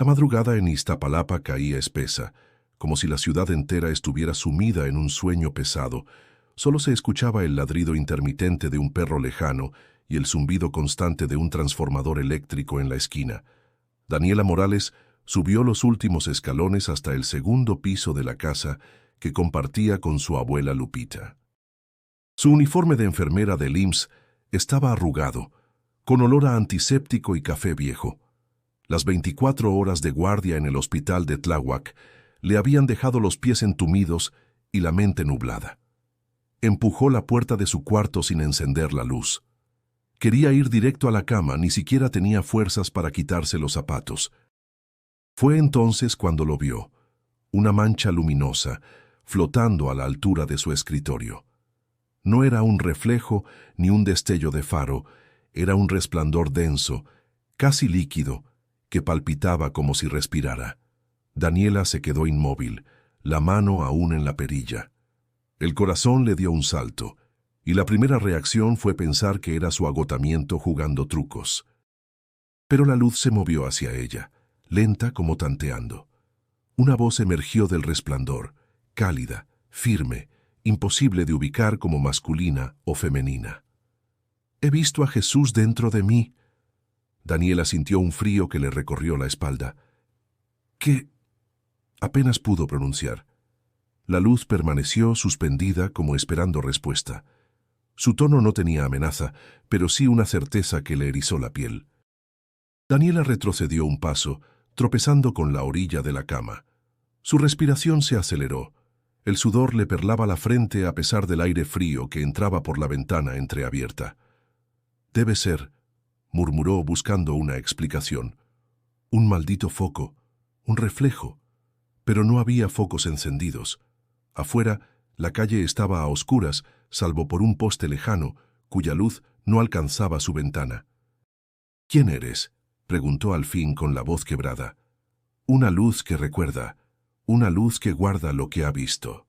La madrugada en Iztapalapa caía espesa, como si la ciudad entera estuviera sumida en un sueño pesado. Solo se escuchaba el ladrido intermitente de un perro lejano y el zumbido constante de un transformador eléctrico en la esquina. Daniela Morales subió los últimos escalones hasta el segundo piso de la casa que compartía con su abuela Lupita. Su uniforme de enfermera del IMSS estaba arrugado, con olor a antiséptico y café viejo. Las 24 horas de guardia en el hospital de Tláhuac le habían dejado los pies entumidos y la mente nublada. Empujó la puerta de su cuarto sin encender la luz. Quería ir directo a la cama, ni siquiera tenía fuerzas para quitarse los zapatos. Fue entonces cuando lo vio, una mancha luminosa, flotando a la altura de su escritorio. No era un reflejo ni un destello de faro, era un resplandor denso, casi líquido, que palpitaba como si respirara. Daniela se quedó inmóvil, la mano aún en la perilla. El corazón le dio un salto, y la primera reacción fue pensar que era su agotamiento jugando trucos. Pero la luz se movió hacia ella, lenta como tanteando. Una voz emergió del resplandor, cálida, firme, imposible de ubicar como masculina o femenina. «He visto a Jesús dentro de mí». Daniela sintió un frío que le recorrió la espalda. «¿Qué?» Apenas pudo pronunciar. La luz permaneció suspendida como esperando respuesta. Su tono no tenía amenaza, pero sí una certeza que le erizó la piel. Daniela retrocedió un paso, tropezando con la orilla de la cama. Su respiración se aceleró. El sudor le perlaba la frente a pesar del aire frío que entraba por la ventana entreabierta. «Debe ser», murmuró buscando una explicación. «Un maldito foco, un reflejo». Pero no había focos encendidos. Afuera, la calle estaba a oscuras, salvo por un poste lejano, cuya luz no alcanzaba su ventana. «¿Quién eres?», preguntó al fin con la voz quebrada. «Una luz que recuerda, una luz que guarda lo que ha visto».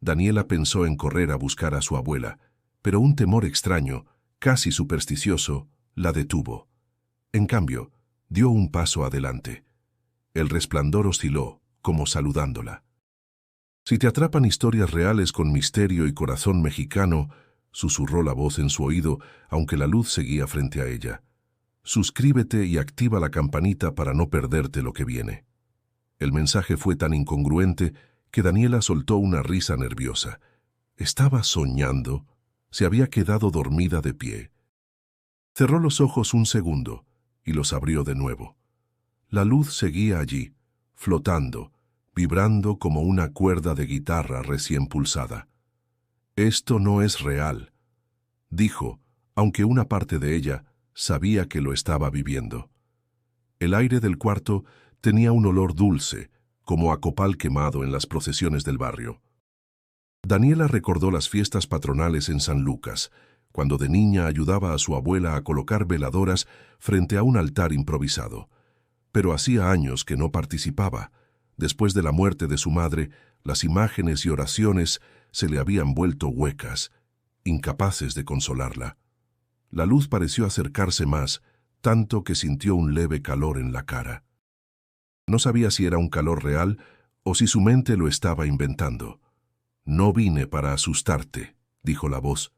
Daniela pensó en correr a buscar a su abuela, pero un temor extraño, casi supersticioso, la detuvo. En cambio, dio un paso adelante. El resplandor osciló, como saludándola. «Si te atrapan historias reales con misterio y corazón mexicano», susurró la voz en su oído, aunque la luz seguía frente a ella. «Suscríbete y activa la campanita para no perderte lo que viene». El mensaje fue tan incongruente que Daniela soltó una risa nerviosa. ¿Estaba soñando? Se había quedado dormida de pie. Cerró los ojos un segundo y los abrió de nuevo. La luz seguía allí, flotando, vibrando como una cuerda de guitarra recién pulsada. «Esto no es real», dijo, aunque una parte de ella sabía que lo estaba viviendo. El aire del cuarto tenía un olor dulce, como a copal quemado en las procesiones del barrio. Daniela recordó las fiestas patronales en San Lucas, cuando de niña ayudaba a su abuela a colocar veladoras frente a un altar improvisado. Pero hacía años que no participaba. Después de la muerte de su madre, las imágenes y oraciones se le habían vuelto huecas, incapaces de consolarla. La luz pareció acercarse más, tanto que sintió un leve calor en la cara. No sabía si era un calor real o si su mente lo estaba inventando. «No vine para asustarte», dijo la voz.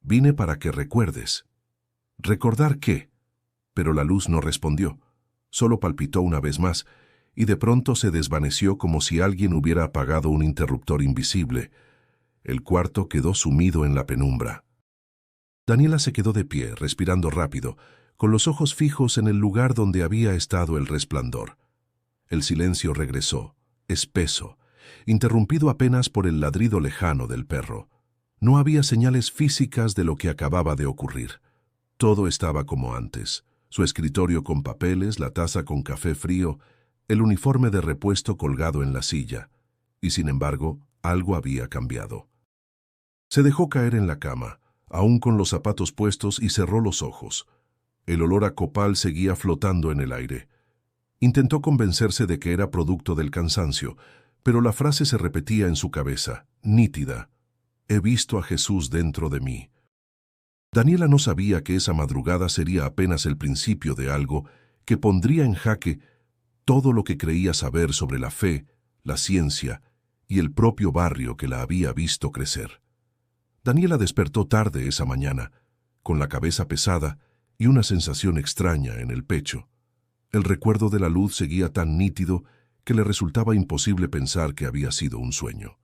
«Vine para que recuerdes». «¿Recordar qué?». Pero la luz no respondió. Solo palpitó una vez más, y de pronto se desvaneció como si alguien hubiera apagado un interruptor invisible. El cuarto quedó sumido en la penumbra. Daniela se quedó de pie, respirando rápido, con los ojos fijos en el lugar donde había estado el resplandor. El silencio regresó, espeso, interrumpido apenas por el ladrido lejano del perro. No había señales físicas de lo que acababa de ocurrir. Todo estaba como antes. Su escritorio con papeles, la taza con café frío, el uniforme de repuesto colgado en la silla. Y sin embargo, algo había cambiado. Se dejó caer en la cama, aún con los zapatos puestos, y cerró los ojos. El olor a copal seguía flotando en el aire. Intentó convencerse de que era producto del cansancio, pero la frase se repetía en su cabeza, nítida. «He visto a Jesús dentro de mí». Daniela no sabía que esa madrugada sería apenas el principio de algo que pondría en jaque todo lo que creía saber sobre la fe, la ciencia y el propio barrio que la había visto crecer. Daniela despertó tarde esa mañana, con la cabeza pesada y una sensación extraña en el pecho. El recuerdo de la luz seguía tan nítido que le resultaba imposible pensar que había sido un sueño.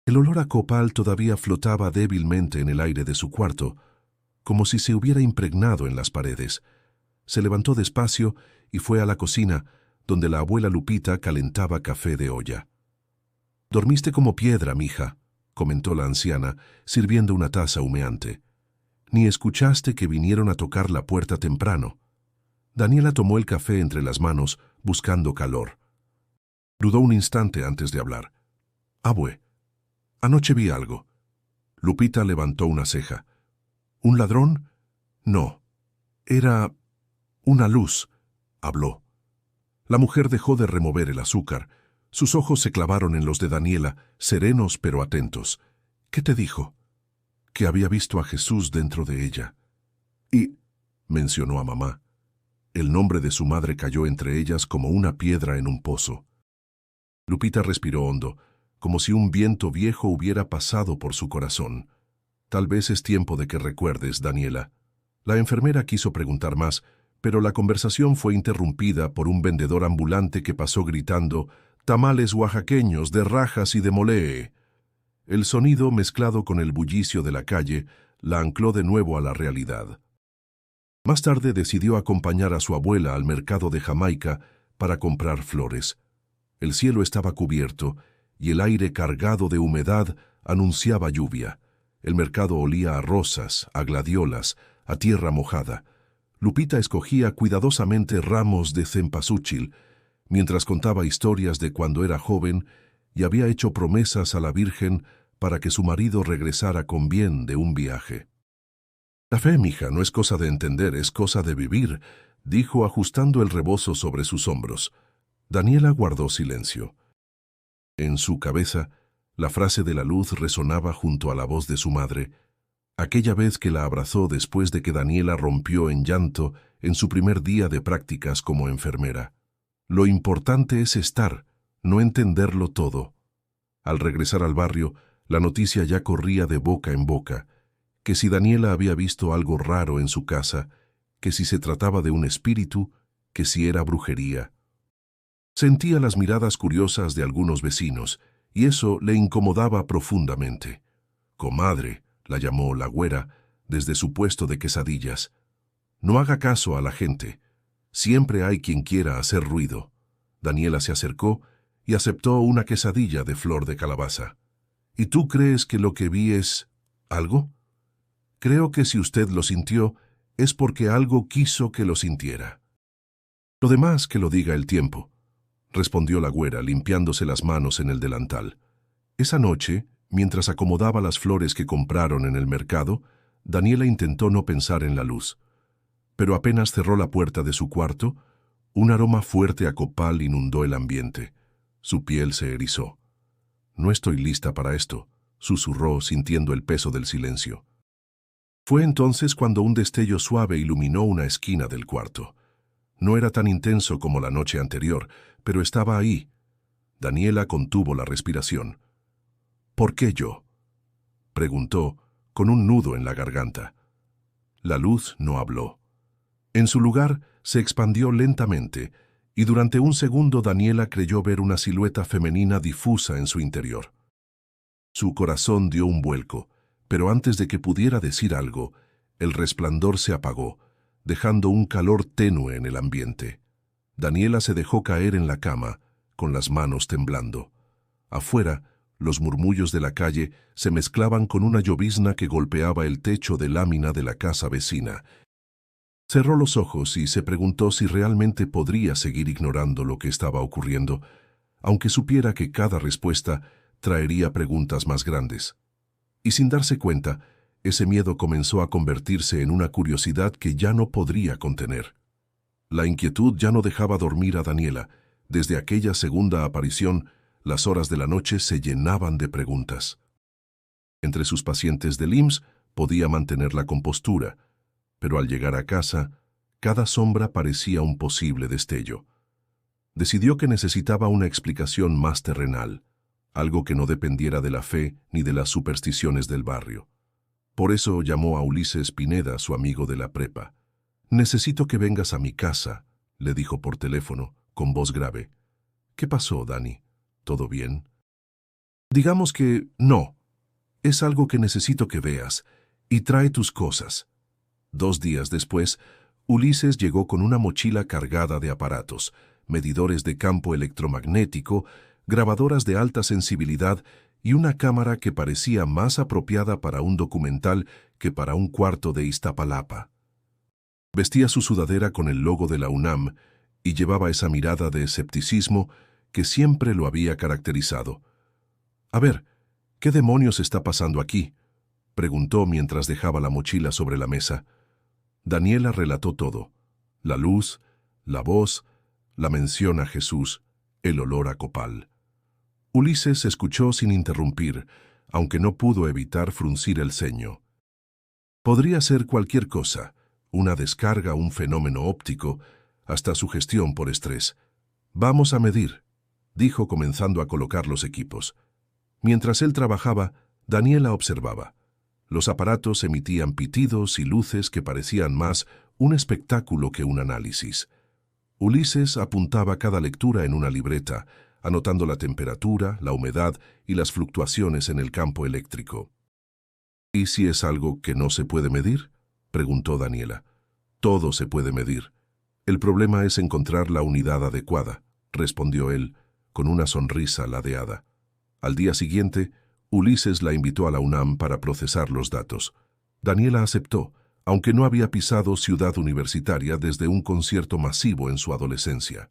El olor a copal todavía flotaba débilmente en el aire de su cuarto, como si se hubiera impregnado en las paredes. Se levantó despacio y fue a la cocina, donde la abuela Lupita calentaba café de olla. «Dormiste como piedra, mija», comentó la anciana, sirviendo una taza humeante. «Ni escuchaste que vinieron a tocar la puerta temprano». Daniela tomó el café entre las manos, buscando calor. Dudó un instante antes de hablar. «Abue, anoche vi algo». Lupita levantó una ceja. «¿Un ladrón?» «No. Era una luz», habló. La mujer dejó de remover el azúcar. Sus ojos se clavaron en los de Daniela, serenos pero atentos. «¿Qué te dijo?» «Que había visto a Jesús dentro de ella». «Y», mencionó a mamá. El nombre de su madre cayó entre ellas como una piedra en un pozo. Lupita respiró hondo, como si un viento viejo hubiera pasado por su corazón. «Tal vez es tiempo de que recuerdes, Daniela». La enfermera quiso preguntar más, pero la conversación fue interrumpida por un vendedor ambulante que pasó gritando «tamales oaxaqueños de rajas y de molee». El sonido, mezclado con el bullicio de la calle, la ancló de nuevo a la realidad. Más tarde decidió acompañar a su abuela al mercado de Jamaica para comprar flores. El cielo estaba cubierto y el aire cargado de humedad anunciaba lluvia. El mercado olía a rosas, a gladiolas, a tierra mojada. Lupita escogía cuidadosamente ramos de cempasúchil, mientras contaba historias de cuando era joven y había hecho promesas a la Virgen para que su marido regresara con bien de un viaje. «La fe, mija, no es cosa de entender, es cosa de vivir», dijo ajustando el rebozo sobre sus hombros. Daniela guardó silencio. En su cabeza, la frase de la luz resonaba junto a la voz de su madre, aquella vez que la abrazó después de que Daniela rompió en llanto en su primer día de prácticas como enfermera. Lo importante es estar, no entenderlo todo. Al regresar al barrio, la noticia ya corría de boca en boca, que si Daniela había visto algo raro en su casa, que si se trataba de un espíritu, que si era brujería. Sentía las miradas curiosas de algunos vecinos, y eso le incomodaba profundamente. «Comadre», la llamó la güera, desde su puesto de quesadillas. «No haga caso a la gente. Siempre hay quien quiera hacer ruido». Daniela se acercó y aceptó una quesadilla de flor de calabaza. «¿Y tú crees que lo que vi es algo?» «Creo que si usted lo sintió, es porque algo quiso que lo sintiera». «Lo demás que lo diga el tiempo», respondió la güera, limpiándose las manos en el delantal. Esa noche, mientras acomodaba las flores que compraron en el mercado, Daniela intentó no pensar en la luz. Pero apenas cerró la puerta de su cuarto, un aroma fuerte a copal inundó el ambiente. Su piel se erizó. «No estoy lista para esto», susurró, sintiendo el peso del silencio. Fue entonces cuando un destello suave iluminó una esquina del cuarto. No era tan intenso como la noche anterior, pero estaba ahí. Daniela contuvo la respiración. «¿Por qué yo?», preguntó, con un nudo en la garganta. La luz no habló. En su lugar se expandió lentamente, y durante un segundo Daniela creyó ver una silueta femenina difusa en su interior. Su corazón dio un vuelco, pero antes de que pudiera decir algo, el resplandor se apagó, dejando un calor tenue en el ambiente. Daniela se dejó caer en la cama, con las manos temblando. Afuera, los murmullos de la calle se mezclaban con una llovizna que golpeaba el techo de lámina de la casa vecina. Cerró los ojos y se preguntó si realmente podría seguir ignorando lo que estaba ocurriendo, aunque supiera que cada respuesta traería preguntas más grandes. Y sin darse cuenta, ese miedo comenzó a convertirse en una curiosidad que ya no podría contener. La inquietud ya no dejaba dormir a Daniela. Desde aquella segunda aparición, las horas de la noche se llenaban de preguntas. Entre sus pacientes del IMSS podía mantener la compostura, pero al llegar a casa, cada sombra parecía un posible destello. Decidió que necesitaba una explicación más terrenal, algo que no dependiera de la fe ni de las supersticiones del barrio. Por eso llamó a Ulises Pineda, su amigo de la prepa. «Necesito que vengas a mi casa», le dijo por teléfono, con voz grave. «¿Qué pasó, Dani? ¿Todo bien?» «Digamos que no. Es algo que necesito que veas, y trae tus cosas». 2 días después, Ulises llegó con una mochila cargada de aparatos, medidores de campo electromagnético, grabadoras de alta sensibilidad y una cámara que parecía más apropiada para un documental que para un cuarto de Iztapalapa. Vestía su sudadera con el logo de la UNAM y llevaba esa mirada de escepticismo que siempre lo había caracterizado. «A ver, ¿qué demonios está pasando aquí?», preguntó mientras dejaba la mochila sobre la mesa. Daniela relató todo: la luz, la voz, la mención a Jesús, el olor a copal. Ulises escuchó sin interrumpir, aunque no pudo evitar fruncir el ceño. Podría ser cualquier cosa, una descarga, un fenómeno óptico, hasta sugestión por estrés. «Vamos a medir», dijo comenzando a colocar los equipos. Mientras él trabajaba, Daniela observaba. Los aparatos emitían pitidos y luces que parecían más un espectáculo que un análisis. Ulises apuntaba cada lectura en una libreta, anotando la temperatura, la humedad y las fluctuaciones en el campo eléctrico. «¿Y si es algo que no se puede medir?», preguntó Daniela. «Todo se puede medir. El problema es encontrar la unidad adecuada», respondió él, con una sonrisa ladeada. Al día siguiente, Ulises la invitó a la UNAM para procesar los datos. Daniela aceptó, aunque no había pisado Ciudad Universitaria desde un concierto masivo en su adolescencia.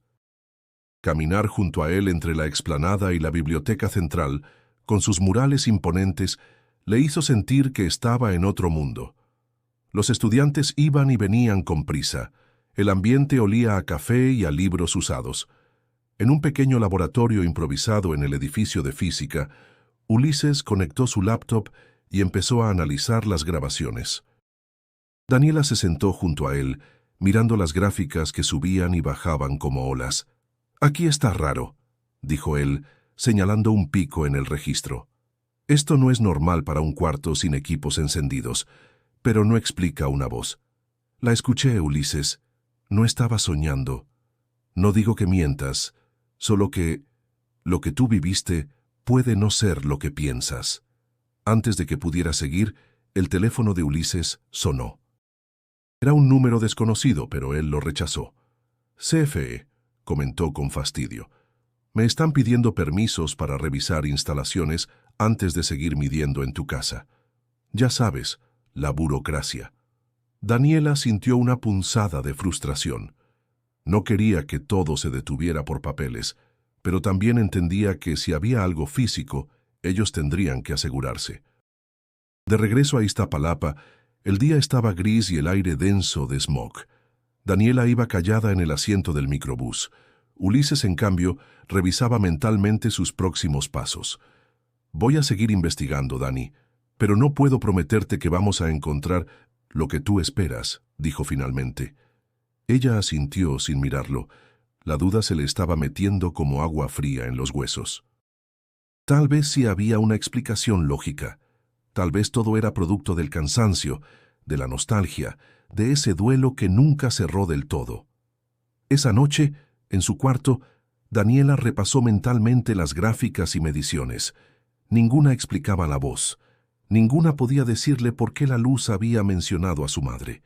Caminar junto a él entre la explanada y la biblioteca central, con sus murales imponentes, le hizo sentir que estaba en otro mundo. Los estudiantes iban y venían con prisa. El ambiente olía a café y a libros usados. En un pequeño laboratorio improvisado en el edificio de física, Ulises conectó su laptop y empezó a analizar las grabaciones. Daniela se sentó junto a él, mirando las gráficas que subían y bajaban como olas. «Aquí está raro», dijo él, señalando un pico en el registro. «Esto no es normal para un cuarto sin equipos encendidos, pero no explica una voz». «La escuché, Ulises. No estaba soñando. No digo que mientas, solo que lo que tú viviste puede no ser lo que piensas». Antes de que pudiera seguir, el teléfono de Ulises sonó. Era un número desconocido, pero él lo rechazó. «CFE», comentó con fastidio. «Me están pidiendo permisos para revisar instalaciones antes de seguir midiendo en tu casa. Ya sabes, la burocracia». Daniela sintió una punzada de frustración. No quería que todo se detuviera por papeles, pero también entendía que si había algo físico, ellos tendrían que asegurarse. De regreso a Iztapalapa, el día estaba gris y el aire denso de smog. Daniela iba callada en el asiento del microbús. Ulises, en cambio, revisaba mentalmente sus próximos pasos. «Voy a seguir investigando, Dani, pero no puedo prometerte que vamos a encontrar lo que tú esperas», dijo finalmente. Ella asintió sin mirarlo. La duda se le estaba metiendo como agua fría en los huesos. Tal vez sí había una explicación lógica. Tal vez todo era producto del cansancio, de la nostalgia, de ese duelo que nunca cerró del todo. Esa noche, en su cuarto, Daniela repasó mentalmente las gráficas y mediciones. Ninguna explicaba la voz. Ninguna podía decirle por qué la luz había mencionado a su madre.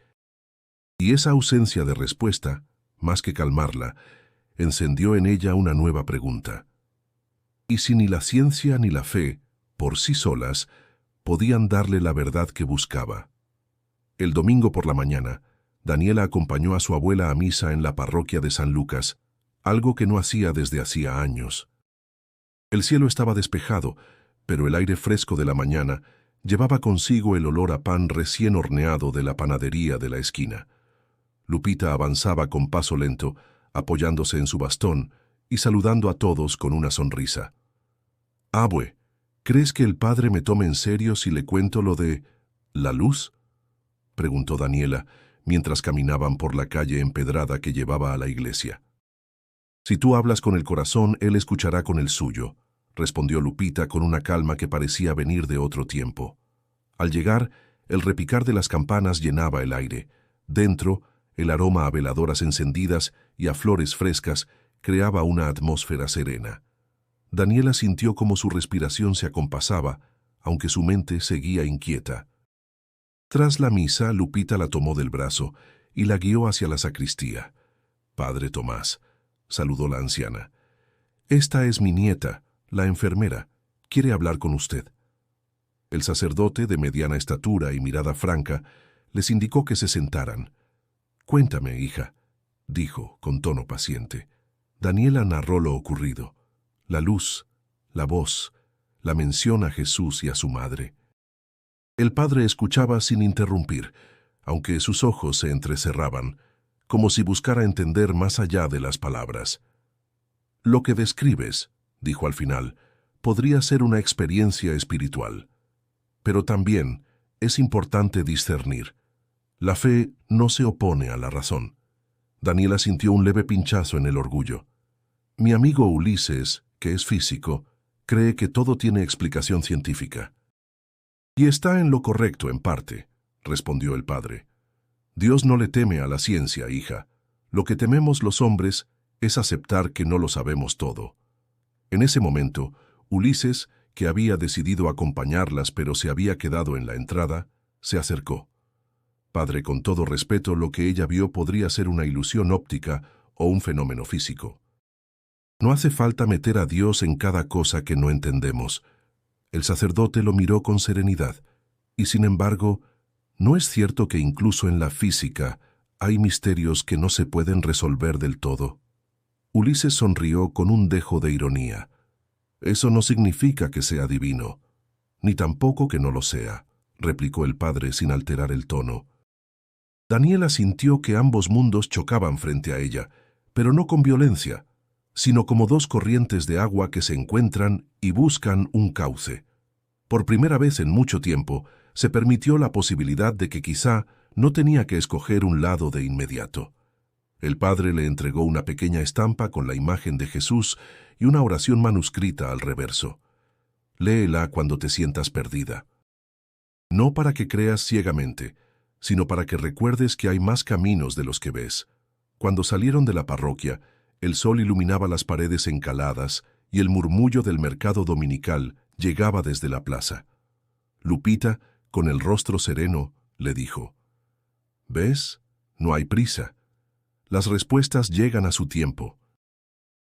Y esa ausencia de respuesta, más que calmarla, encendió en ella una nueva pregunta. ¿Y si ni la ciencia ni la fe, por sí solas, podían darle la verdad que buscaba? El domingo por la mañana, Daniela acompañó a su abuela a misa en la parroquia de San Lucas, algo que no hacía desde hacía años. El cielo estaba despejado, pero el aire fresco de la mañana llevaba consigo el olor a pan recién horneado de la panadería de la esquina. Lupita avanzaba con paso lento, apoyándose en su bastón y saludando a todos con una sonrisa. «Abue, ¿crees que el padre me tome en serio si le cuento lo de la luz?», preguntó Daniela, mientras caminaban por la calle empedrada que llevaba a la iglesia. Si tú hablas con el corazón, él escuchará con el suyo, respondió Lupita con una calma que parecía venir de otro tiempo. Al llegar, el repicar de las campanas llenaba el aire. Dentro, el aroma a veladoras encendidas y a flores frescas creaba una atmósfera serena. Daniela sintió como su respiración se acompasaba, aunque su mente seguía inquieta. Tras la misa, Lupita la tomó del brazo y la guió hacia la sacristía. «Padre Tomás», saludó la anciana. «Esta es mi nieta, la enfermera. Quiere hablar con usted». El sacerdote, de mediana estatura y mirada franca, les indicó que se sentaran. «Cuéntame, hija», dijo con tono paciente. Daniela narró lo ocurrido. La luz, la voz, la mención a Jesús y a su madre. El padre escuchaba sin interrumpir, aunque sus ojos se entrecerraban, como si buscara entender más allá de las palabras. «Lo que describes», dijo al final, «podría ser una experiencia espiritual. Pero también es importante discernir. La fe no se opone a la razón». Daniela sintió un leve pinchazo en el orgullo. «Mi amigo Ulises, que es físico, cree que todo tiene explicación científica». «Y está en lo correcto en parte», respondió el padre. «Dios no le teme a la ciencia, hija. Lo que tememos los hombres es aceptar que no lo sabemos todo». En ese momento, Ulises, que había decidido acompañarlas pero se había quedado en la entrada, se acercó. «Padre, con todo respeto, lo que ella vio podría ser una ilusión óptica o un fenómeno físico. No hace falta meter a Dios en cada cosa que no entendemos». El sacerdote lo miró con serenidad. «Y sin embargo, ¿no es cierto que incluso en la física hay misterios que no se pueden resolver del todo?» Ulises sonrió con un dejo de ironía. «Eso no significa que sea divino, ni tampoco que no lo sea», replicó el padre sin alterar el tono. Daniela sintió que ambos mundos chocaban frente a ella, pero no con violencia, sino como dos corrientes de agua que se encuentran y buscan un cauce. Por primera vez en mucho tiempo, se permitió la posibilidad de que quizá no tenía que escoger un lado de inmediato. El padre le entregó una pequeña estampa con la imagen de Jesús y una oración manuscrita al reverso. «Léela cuando te sientas perdida. No para que creas ciegamente, sino para que recuerdes que hay más caminos de los que ves». Cuando salieron de la parroquia, el sol iluminaba las paredes encaladas y el murmullo del mercado dominical llegaba desde la plaza. Lupita, con el rostro sereno, le dijo: «¿Ves? No hay prisa. Las respuestas llegan a su tiempo».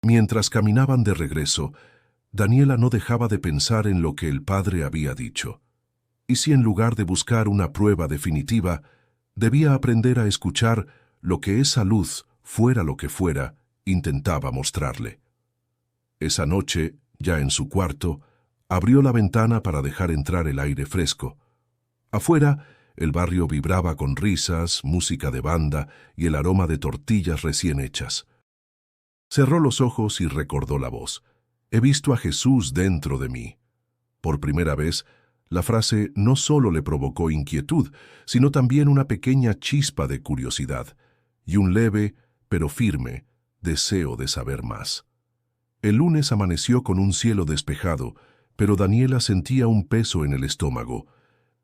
Mientras caminaban de regreso, Daniela no dejaba de pensar en lo que el padre había dicho. ¿Y si en lugar de buscar una prueba definitiva, debía aprender a escuchar lo que esa luz, fuera lo que fuera, intentaba mostrarle? Esa noche, ya en su cuarto, abrió la ventana para dejar entrar el aire fresco. Afuera, el barrio vibraba con risas, música de banda y el aroma de tortillas recién hechas. Cerró los ojos y recordó la voz: «He visto a Jesús dentro de mí». Por primera vez, la frase no solo le provocó inquietud, sino también una pequeña chispa de curiosidad y un leve, pero firme, deseo de saber más. El lunes amaneció con un cielo despejado, pero Daniela sentía un peso en el estómago.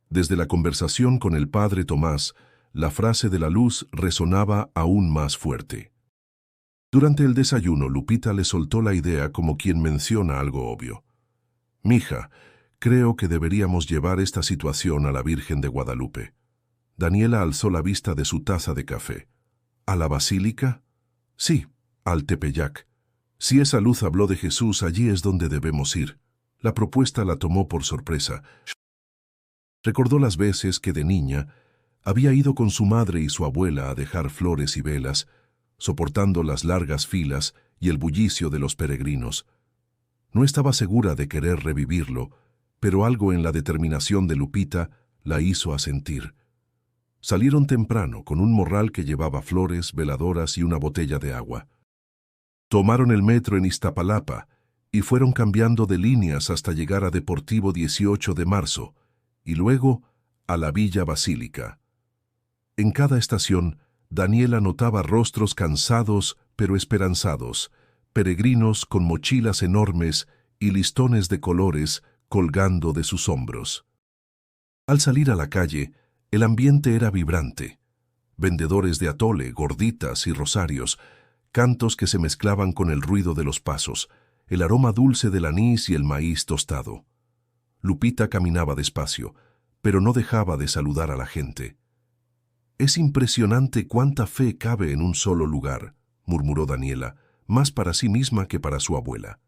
Desde la conversación con el padre Tomás, la frase de la luz resonaba aún más fuerte. Durante el desayuno, Lupita le soltó la idea como quien menciona algo obvio. «Mija, creo que deberíamos llevar esta situación a la Virgen de Guadalupe». Daniela alzó la vista de su taza de café. «¿A la basílica?» «Sí, al Tepeyac. Si esa luz habló de Jesús, allí es donde debemos ir». La propuesta la tomó por sorpresa. Recordó las veces que de niña había ido con su madre y su abuela a dejar flores y velas, soportando las largas filas y el bullicio de los peregrinos. No estaba segura de querer revivirlo, pero algo en la determinación de Lupita la hizo asentir. Salieron temprano con un morral que llevaba flores, veladoras y una botella de agua. Tomaron el metro en Iztapalapa y fueron cambiando de líneas hasta llegar a Deportivo 18 de Marzo y luego a la Villa Basílica. En cada estación, Daniela notaba rostros cansados pero esperanzados, peregrinos con mochilas enormes y listones de colores colgando de sus hombros. Al salir a la calle, el ambiente era vibrante. Vendedores de atole, gorditas y rosarios, cantos que se mezclaban con el ruido de los pasos, el aroma dulce del anís y el maíz tostado. Lupita caminaba despacio, pero no dejaba de saludar a la gente. «Es impresionante cuánta fe cabe en un solo lugar», murmuró Daniela, más para sí misma que para su abuela.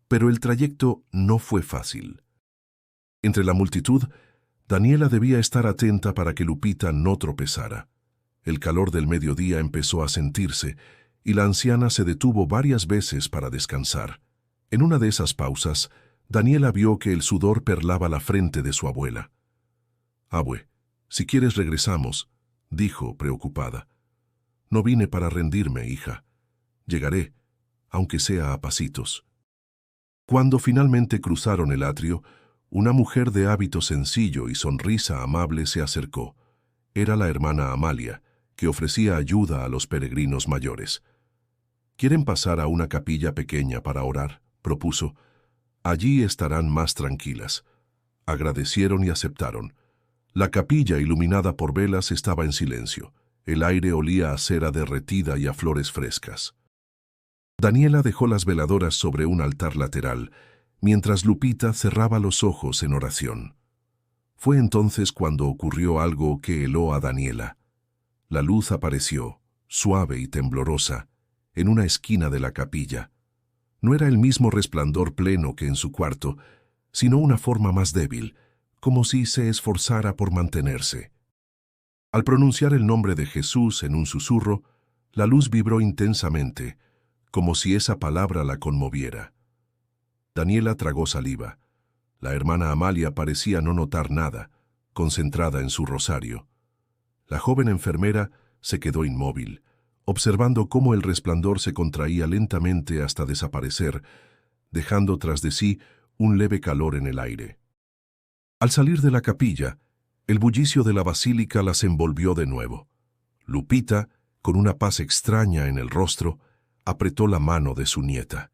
Pero el trayecto no fue fácil. Entre la multitud, Daniela debía estar atenta para que Lupita no tropezara. El calor del mediodía empezó a sentirse, y la anciana se detuvo varias veces para descansar. En una de esas pausas, Daniela vio que el sudor perlaba la frente de su abuela. «Abue, si quieres regresamos», dijo, preocupada. «No vine para rendirme, hija. Llegaré, aunque sea a pasitos». Cuando finalmente cruzaron el atrio, una mujer de hábito sencillo y sonrisa amable se acercó. Era la hermana Amalia, que ofrecía ayuda a los peregrinos mayores. «¿Quieren pasar a una capilla pequeña para orar?», propuso. «Allí estarán más tranquilas». Agradecieron y aceptaron. La capilla, iluminada por velas, estaba en silencio. El aire olía a cera derretida y a flores frescas. Daniela dejó las veladoras sobre un altar lateral, mientras Lupita cerraba los ojos en oración. Fue entonces cuando ocurrió algo que heló a Daniela. La luz apareció, suave y temblorosa, en una esquina de la capilla. No era el mismo resplandor pleno que en su cuarto, sino una forma más débil, como si se esforzara por mantenerse. Al pronunciar el nombre de Jesús en un susurro, la luz vibró intensamente, como si esa palabra la conmoviera. Daniela tragó saliva. La hermana Amalia parecía no notar nada, concentrada en su rosario. La joven enfermera se quedó inmóvil, observando cómo el resplandor se contraía lentamente hasta desaparecer, dejando tras de sí un leve calor en el aire. Al salir de la capilla, el bullicio de la basílica las envolvió de nuevo. Lupita, con una paz extraña en el rostro, apretó la mano de su nieta.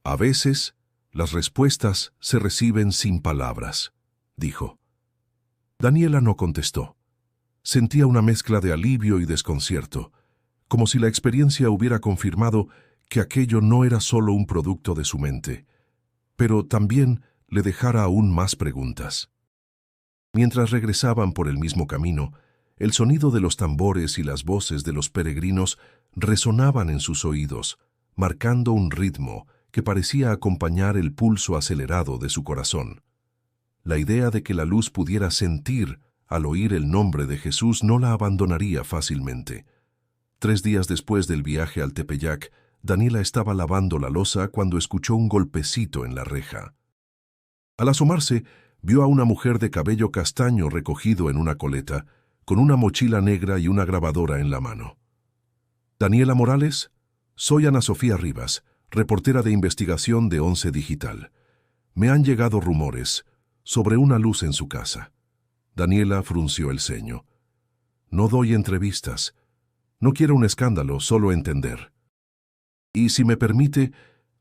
«A veces, las respuestas se reciben sin palabras», dijo. Daniela no contestó. Sentía una mezcla de alivio y desconcierto, como si la experiencia hubiera confirmado que aquello no era solo un producto de su mente, pero también le dejara aún más preguntas. Mientras regresaban por el mismo camino, el sonido de los tambores y las voces de los peregrinos resonaban en sus oídos, marcando un ritmo que parecía acompañar el pulso acelerado de su corazón. La idea de que la luz pudiera sentir al oír el nombre de Jesús no la abandonaría fácilmente. 3 días después del viaje al Tepeyac, Daniela estaba lavando la loza cuando escuchó un golpecito en la reja. Al asomarse, vio a una mujer de cabello castaño recogido en una coleta, con una mochila negra y una grabadora en la mano. «Daniela Morales, soy Ana Sofía Rivas, reportera de investigación de Once Digital. Me han llegado rumores sobre una luz en su casa». Daniela frunció el ceño. «No doy entrevistas. No quiero un escándalo, solo entender. Y, si me permite,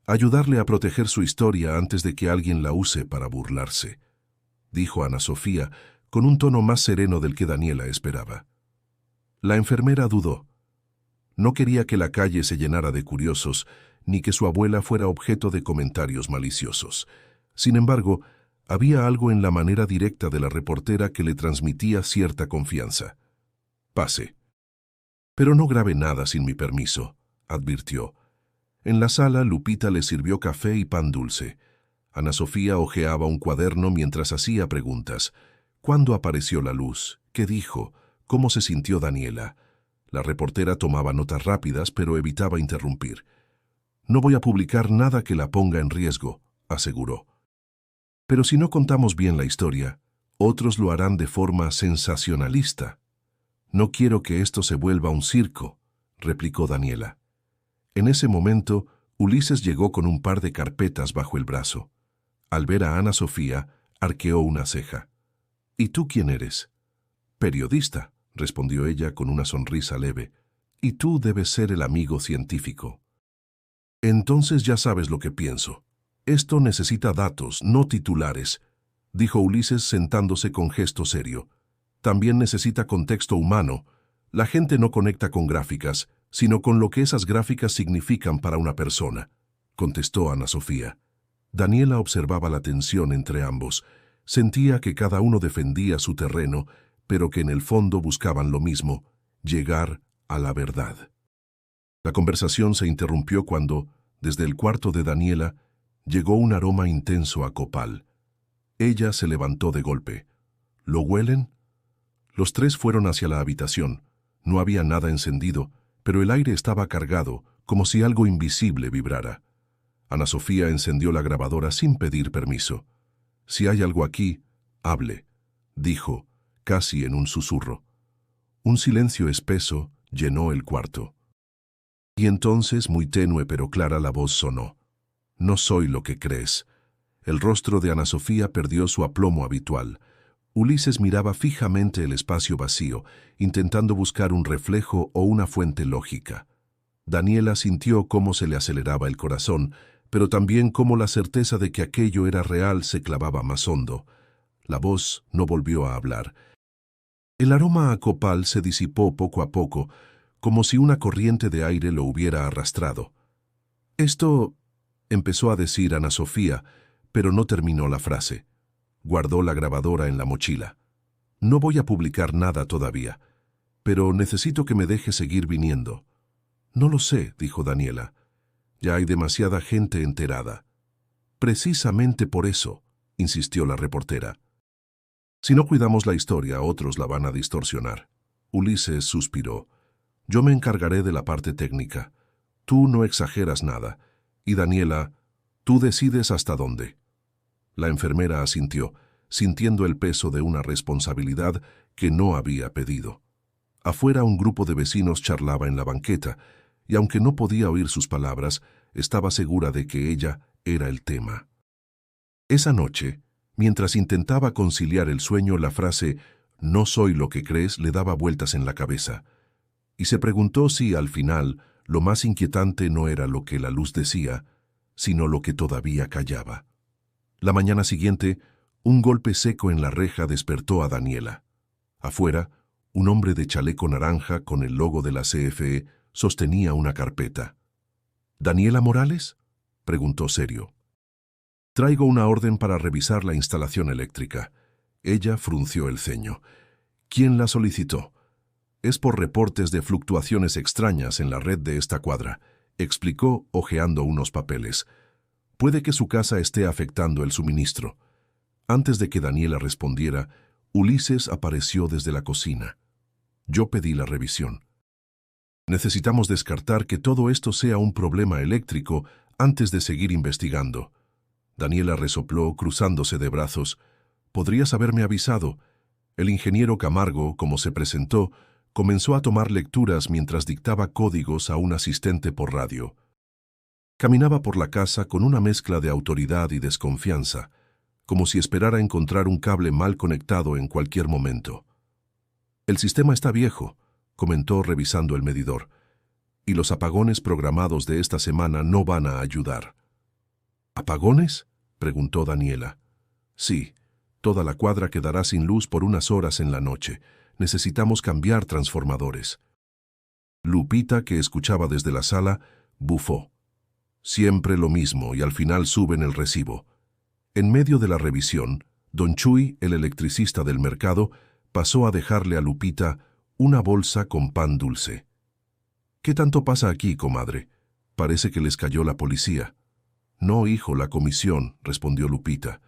ayudarle a proteger su historia antes de que alguien la use para burlarse», dijo Ana Sofía, con un tono más sereno del que Daniela esperaba. La enfermera dudó. No quería que la calle se llenara de curiosos, ni que su abuela fuera objeto de comentarios maliciosos. Sin embargo, había algo en la manera directa de la reportera que le transmitía cierta confianza. «Pase». «Pero no grabe nada sin mi permiso», advirtió. En la sala, Lupita le sirvió café y pan dulce. Ana Sofía hojeaba un cuaderno mientras hacía preguntas. ¿Cuándo apareció la luz? ¿Qué dijo? ¿Cómo se sintió Daniela? La reportera tomaba notas rápidas, pero evitaba interrumpir. «No voy a publicar nada que la ponga en riesgo», aseguró. «Pero si no contamos bien la historia, otros lo harán de forma sensacionalista». «No quiero que esto se vuelva un circo», replicó Daniela. En ese momento, Ulises llegó con un par de carpetas bajo el brazo. Al ver a Ana Sofía, arqueó una ceja. «¿Y tú quién eres?» «Periodista», respondió ella con una sonrisa leve. «Y tú debes ser el amigo científico». Entonces ya sabes lo que pienso. Esto necesita datos, no titulares, dijo Ulises sentándose con gesto serio. También necesita contexto humano. La gente no conecta con gráficas, sino con lo que esas gráficas significan para una persona, contestó Ana Sofía. Daniela observaba la tensión entre ambos. Sentía que cada uno defendía su terreno, pero que en el fondo buscaban lo mismo, llegar a la verdad. La conversación se interrumpió cuando, desde el cuarto de Daniela, llegó un aroma intenso a copal. Ella se levantó de golpe. ¿Lo huelen? Los tres fueron hacia la habitación. No había nada encendido, pero el aire estaba cargado, como si algo invisible vibrara. Ana Sofía encendió la grabadora sin pedir permiso. «Si hay algo aquí, hable», dijo, casi en un susurro. Un silencio espeso llenó el cuarto. Y entonces, muy tenue pero clara, la voz sonó. «No soy lo que crees». El rostro de Ana Sofía perdió su aplomo habitual. Ulises miraba fijamente el espacio vacío, intentando buscar un reflejo o una fuente lógica. Daniela sintió cómo se le aceleraba el corazón, pero también cómo la certeza de que aquello era real se clavaba más hondo. La voz no volvió a hablar. El aroma a copal se disipó poco a poco, como si una corriente de aire lo hubiera arrastrado. «Esto», empezó a decir Ana Sofía, pero no terminó la frase. Guardó la grabadora en la mochila. «No voy a publicar nada todavía, pero necesito que me deje seguir viniendo». «No lo sé», dijo Daniela. «Ya hay demasiada gente enterada». «Precisamente por eso», insistió la reportera. «Si no cuidamos la historia, otros la van a distorsionar». Ulises suspiró. «Yo me encargaré de la parte técnica. Tú no exageras nada. Y Daniela, tú decides hasta dónde». La enfermera asintió, sintiendo el peso de una responsabilidad que no había pedido. Afuera un grupo de vecinos charlaba en la banqueta, y aunque no podía oír sus palabras, estaba segura de que ella era el tema. Esa noche, mientras intentaba conciliar el sueño, la frase «no soy lo que crees» le daba vueltas en la cabeza, y se preguntó si, al final, lo más inquietante no era lo que la luz decía, sino lo que todavía callaba. La mañana siguiente, un golpe seco en la reja despertó a Daniela. Afuera, un hombre de chaleco naranja con el logo de la CFE sostenía una carpeta. «¿Daniela Morales?», preguntó serio. «Traigo una orden para revisar la instalación eléctrica». Ella frunció el ceño. «¿Quién la solicitó?» «Es por reportes de fluctuaciones extrañas en la red de esta cuadra», explicó hojeando unos papeles. «Puede que su casa esté afectando el suministro». Antes de que Daniela respondiera, Ulises apareció desde la cocina. «Yo pedí la revisión. Necesitamos descartar que todo esto sea un problema eléctrico antes de seguir investigando». Daniela resopló, cruzándose de brazos. «Podrías haberme avisado». El ingeniero Camargo, como se presentó, comenzó a tomar lecturas mientras dictaba códigos a un asistente por radio. Caminaba por la casa con una mezcla de autoridad y desconfianza, como si esperara encontrar un cable mal conectado en cualquier momento. «El sistema está viejo», comentó revisando el medidor, «y los apagones programados de esta semana no van a ayudar». «¿Apagones?», preguntó Daniela. «Sí, toda la cuadra quedará sin luz por unas horas en la noche. Necesitamos cambiar transformadores». Lupita, que escuchaba desde la sala, bufó. «Siempre lo mismo y al final suben el recibo». En medio de la revisión, don Chuy, el electricista del mercado, pasó a dejarle a Lupita una bolsa con pan dulce. «¿Qué tanto pasa aquí, comadre? Parece que les cayó la policía». «No, hijo, la comisión», respondió Lupita.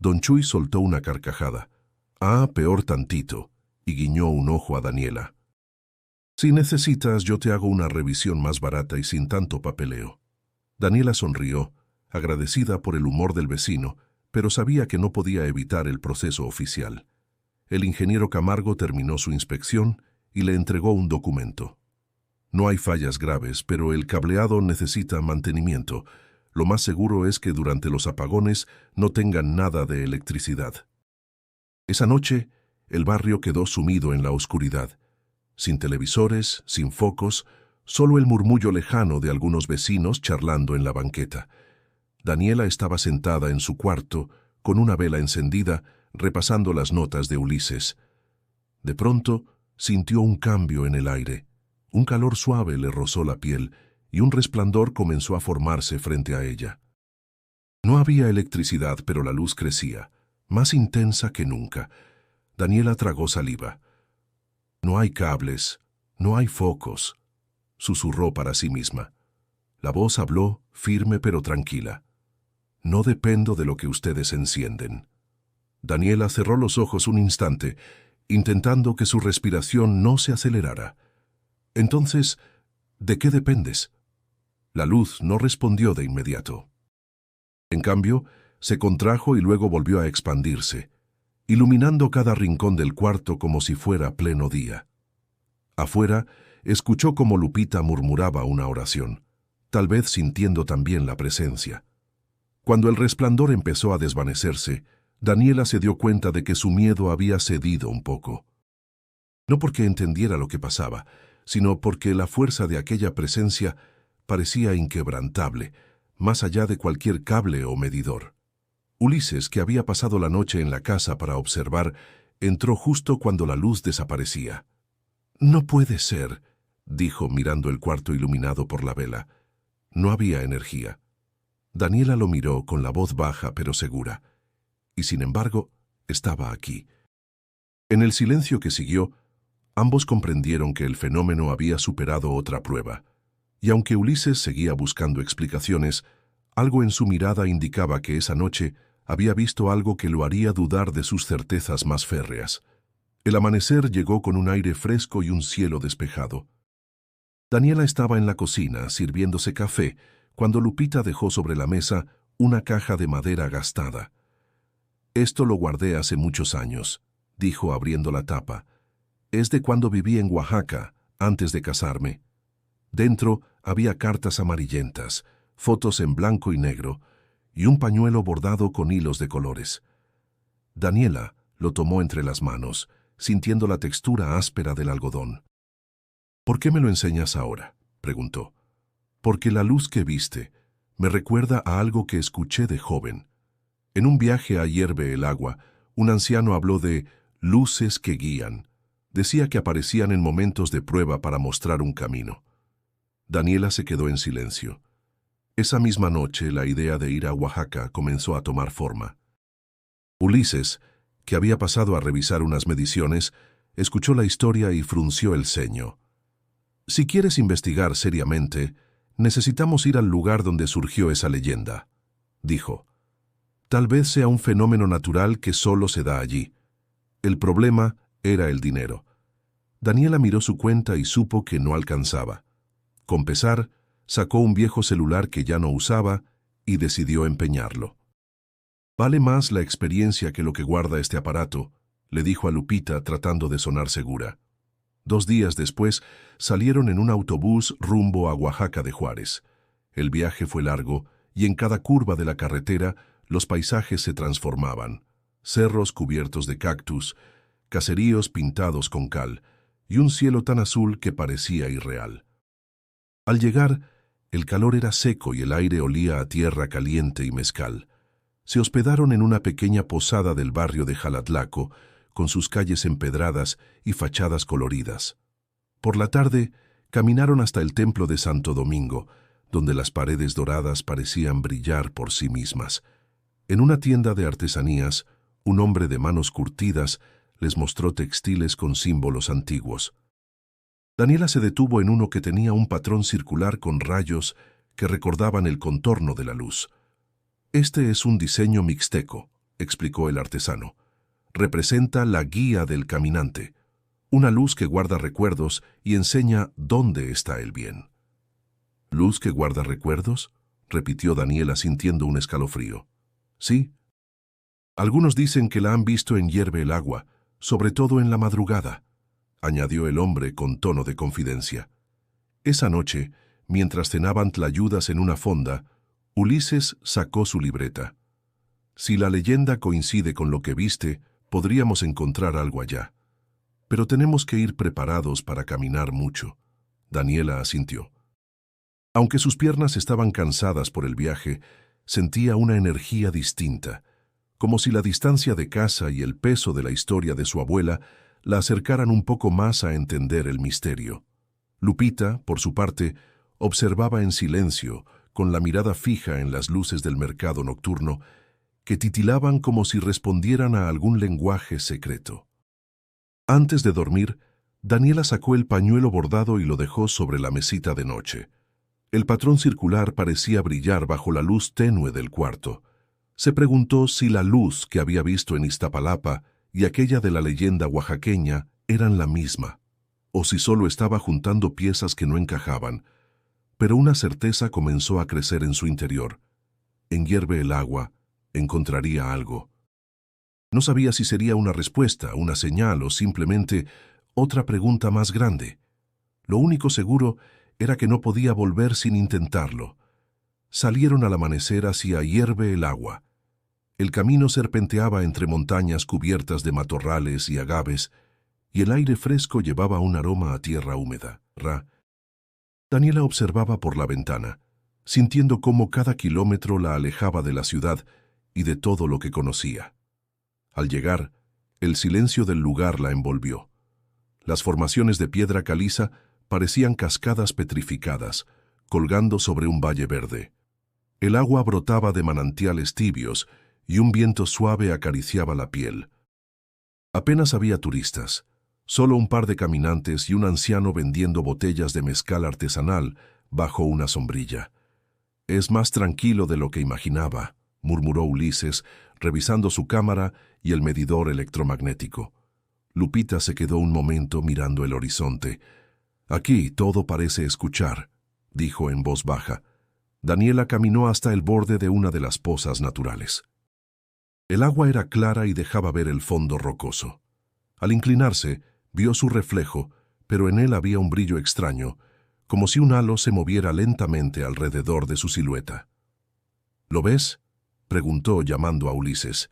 Don Chuy soltó una carcajada. «Ah, peor tantito», y guiñó un ojo a Daniela. «Si necesitas, yo te hago una revisión más barata y sin tanto papeleo». Daniela sonrió, agradecida por el humor del vecino, pero sabía que no podía evitar el proceso oficial. El ingeniero Camargo terminó su inspección y le entregó un documento. «No hay fallas graves, pero el cableado necesita mantenimiento. Lo más seguro es que durante los apagones no tengan nada de electricidad». Esa noche, el barrio quedó sumido en la oscuridad. Sin televisores, sin focos, solo el murmullo lejano de algunos vecinos charlando en la banqueta. Daniela estaba sentada en su cuarto, con una vela encendida, repasando las notas de Ulises. De pronto, sintió un cambio en el aire. Un calor suave le rozó la piel y un resplandor comenzó a formarse frente a ella. No había electricidad, pero la luz crecía, más intensa que nunca. Daniela tragó saliva. «No hay cables, no hay focos», susurró para sí misma. La voz habló, firme pero tranquila. «No dependo de lo que ustedes encienden». Daniela cerró los ojos un instante, intentando que su respiración no se acelerara. «Entonces, ¿de qué dependes?» La luz no respondió de inmediato. En cambio, se contrajo y luego volvió a expandirse, iluminando cada rincón del cuarto como si fuera pleno día. Afuera, escuchó cómo Lupita murmuraba una oración, tal vez sintiendo también la presencia. Cuando el resplandor empezó a desvanecerse, Daniela se dio cuenta de que su miedo había cedido un poco. No porque entendiera lo que pasaba, sino porque la fuerza de aquella presencia parecía inquebrantable, más allá de cualquier cable o medidor. Ulises, que había pasado la noche en la casa para observar, entró justo cuando la luz desaparecía. «No puede ser», dijo mirando el cuarto iluminado por la vela. No había energía. Daniela lo miró con la voz baja pero segura. Y sin embargo, estaba aquí. En el silencio que siguió, ambos comprendieron que el fenómeno había superado otra prueba. Y aunque Ulises seguía buscando explicaciones, algo en su mirada indicaba que esa noche había visto algo que lo haría dudar de sus certezas más férreas. El amanecer llegó con un aire fresco y un cielo despejado. Daniela estaba en la cocina sirviéndose café cuando Lupita dejó sobre la mesa una caja de madera gastada. «Esto lo guardé hace muchos años», dijo abriendo la tapa. «Es de cuando viví en Oaxaca, antes de casarme». Dentro había cartas amarillentas, fotos en blanco y negro, y un pañuelo bordado con hilos de colores. Daniela lo tomó entre las manos, sintiendo la textura áspera del algodón. «¿Por qué me lo enseñas ahora?», preguntó. «Porque la luz que viste me recuerda a algo que escuché de joven. En un viaje a Hierve el Agua, un anciano habló de luces que guían. Decía que aparecían en momentos de prueba para mostrar un camino». Daniela se quedó en silencio. Esa misma noche la idea de ir a Oaxaca comenzó a tomar forma. Ulises, que había pasado a revisar unas mediciones, escuchó la historia y frunció el ceño. «Si quieres investigar seriamente, necesitamos ir al lugar donde surgió esa leyenda», dijo. «Tal vez sea un fenómeno natural que solo se da allí. El problema era el dinero». Daniela miró su cuenta y supo que no alcanzaba. Con pesar, sacó un viejo celular que ya no usaba y decidió empeñarlo. «Vale más la experiencia que lo que guarda este aparato», le dijo a Lupita tratando de sonar segura. 2 días después salieron en un autobús rumbo a Oaxaca de Juárez. El viaje fue largo y en cada curva de la carretera los paisajes se transformaban. Cerros cubiertos de cactus, caseríos pintados con cal y un cielo tan azul que parecía irreal. Al llegar, el calor era seco y el aire olía a tierra caliente y mezcal. Se hospedaron en una pequeña posada del barrio de Jalatlaco, con sus calles empedradas y fachadas coloridas. Por la tarde, caminaron hasta el templo de Santo Domingo, donde las paredes doradas parecían brillar por sí mismas. En una tienda de artesanías, un hombre de manos curtidas les mostró textiles con símbolos antiguos. Daniela se detuvo en uno que tenía un patrón circular con rayos que recordaban el contorno de la luz. «Este es un diseño mixteco», explicó el artesano. «Representa la guía del caminante, una luz que guarda recuerdos y enseña dónde está el bien». «¿Luz que guarda recuerdos?», repitió Daniela sintiendo un escalofrío. «Sí. Algunos dicen que la han visto en Hierve el Agua, sobre todo en la madrugada», añadió el hombre con tono de confidencia. Esa noche, mientras cenaban tlayudas en una fonda, Ulises sacó su libreta. «Si la leyenda coincide con lo que viste, podríamos encontrar algo allá. Pero tenemos que ir preparados para caminar mucho. Daniela asintió. Aunque sus piernas estaban cansadas por el viaje, sentía una energía distinta, como si la distancia de casa y el peso de la historia de su abuela la acercaran un poco más a entender el misterio. Lupita, por su parte, observaba en silencio, con la mirada fija en las luces del mercado nocturno, que titilaban como si respondieran a algún lenguaje secreto. Antes de dormir, Daniela sacó el pañuelo bordado y lo dejó sobre la mesita de noche. El patrón circular parecía brillar bajo la luz tenue del cuarto. Se preguntó si la luz que había visto en Iztapalapa y aquella de la leyenda oaxaqueña eran la misma, o si solo estaba juntando piezas que no encajaban. Pero una certeza comenzó a crecer en su interior. En Hierve el agua, encontraría algo. No sabía si sería una respuesta, una señal o simplemente otra pregunta más grande. Lo único seguro era que no podía volver sin intentarlo. Salieron al amanecer hacia Hierve el agua. El camino serpenteaba entre montañas cubiertas de matorrales y agaves, y el aire fresco llevaba un aroma a tierra húmeda. Daniela observaba por la ventana, sintiendo cómo cada kilómetro la alejaba de la ciudad y de todo lo que conocía. Al llegar, el silencio del lugar la envolvió. Las formaciones de piedra caliza parecían cascadas petrificadas, colgando sobre un valle verde. El agua brotaba de manantiales tibios y un viento suave acariciaba la piel. Apenas había turistas, solo un par de caminantes y un anciano vendiendo botellas de mezcal artesanal bajo una sombrilla. «Es más tranquilo de lo que imaginaba», murmuró Ulises, revisando su cámara y el medidor electromagnético. Lupita se quedó un momento mirando el horizonte. «Aquí todo parece escuchar», dijo en voz baja. Daniela caminó hasta el borde de una de las pozas naturales. El agua era clara y dejaba ver el fondo rocoso. Al inclinarse, vio su reflejo, pero en él había un brillo extraño, como si un halo se moviera lentamente alrededor de su silueta. «¿Lo ves?», preguntó llamando a Ulises.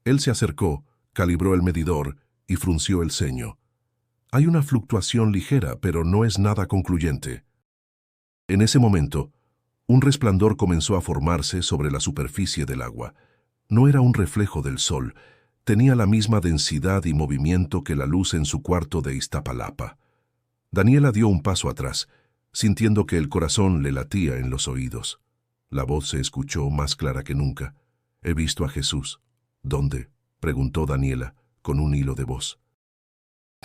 Él se acercó, calibró el medidor y frunció el ceño. «Hay una fluctuación ligera, pero no es nada concluyente». En ese momento, un resplandor comenzó a formarse sobre la superficie del agua. No era un reflejo del sol, tenía la misma densidad y movimiento que la luz en su cuarto de Iztapalapa. Daniela dio un paso atrás, sintiendo que el corazón le latía en los oídos. La voz se escuchó más clara que nunca. «He visto a Jesús». «¿Dónde?», preguntó Daniela, con un hilo de voz.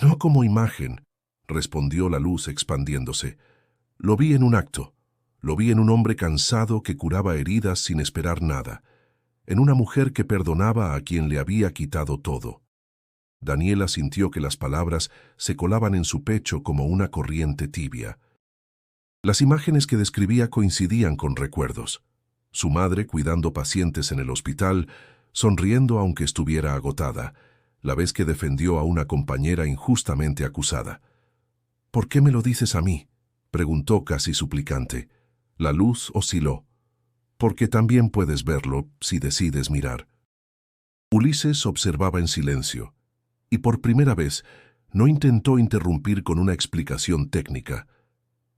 «No como imagen», respondió la luz expandiéndose. «Lo vi en un acto. Lo vi en un hombre cansado que curaba heridas sin esperar nada. En una mujer que perdonaba a quien le había quitado todo». Daniela sintió que las palabras se colaban en su pecho como una corriente tibia. Las imágenes que describía coincidían con recuerdos. Su madre cuidando pacientes en el hospital, sonriendo aunque estuviera agotada, la vez que defendió a una compañera injustamente acusada. «¿Por qué me lo dices a mí?», preguntó casi suplicante. La luz osciló. «Porque también puedes verlo si decides mirar». Ulises observaba en silencio, y por primera vez no intentó interrumpir con una explicación técnica.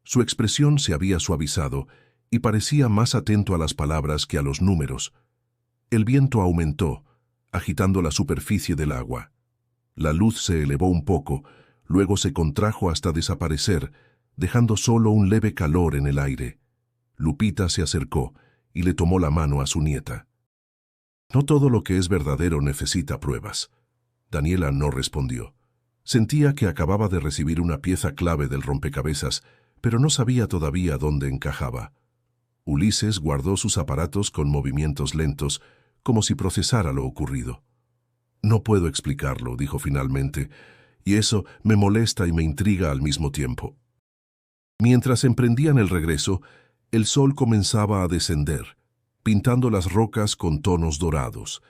Su expresión se había suavizado y parecía más atento a las palabras que a los números. El viento aumentó, agitando la superficie del agua. La luz se elevó un poco, luego se contrajo hasta desaparecer, dejando solo un leve calor en el aire. Lupita se acercó y le tomó la mano a su nieta. «No todo lo que es verdadero necesita pruebas». Daniela no respondió. Sentía que acababa de recibir una pieza clave del rompecabezas, pero no sabía todavía dónde encajaba. Ulises guardó sus aparatos con movimientos lentos, como si procesara lo ocurrido. «No puedo explicarlo», dijo finalmente, «y eso me molesta y me intriga al mismo tiempo». Mientras emprendían el regreso, el sol comenzaba a descender, pintando las rocas con tonos dorados.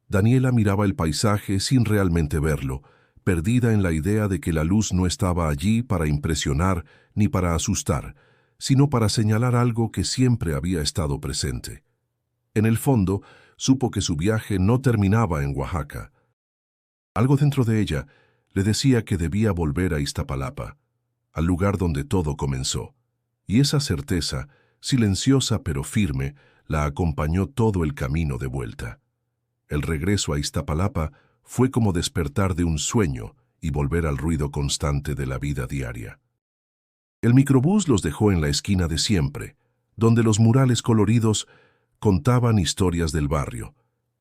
Daniela miraba el paisaje sin realmente verlo, perdida en la idea de que la luz no estaba allí para impresionar ni para asustar, sino para señalar algo que siempre había estado presente. En el fondo, supo que su viaje no terminaba en Oaxaca. Algo dentro de ella le decía que debía volver a Iztapalapa. al lugar donde todo comenzó. Y esa certeza, silenciosa pero firme, la acompañó todo el camino de vuelta. El regreso a Iztapalapa fue como despertar de un sueño y volver al ruido constante de la vida diaria. El microbús los dejó en la esquina de siempre, donde los murales coloridos contaban historias del barrio,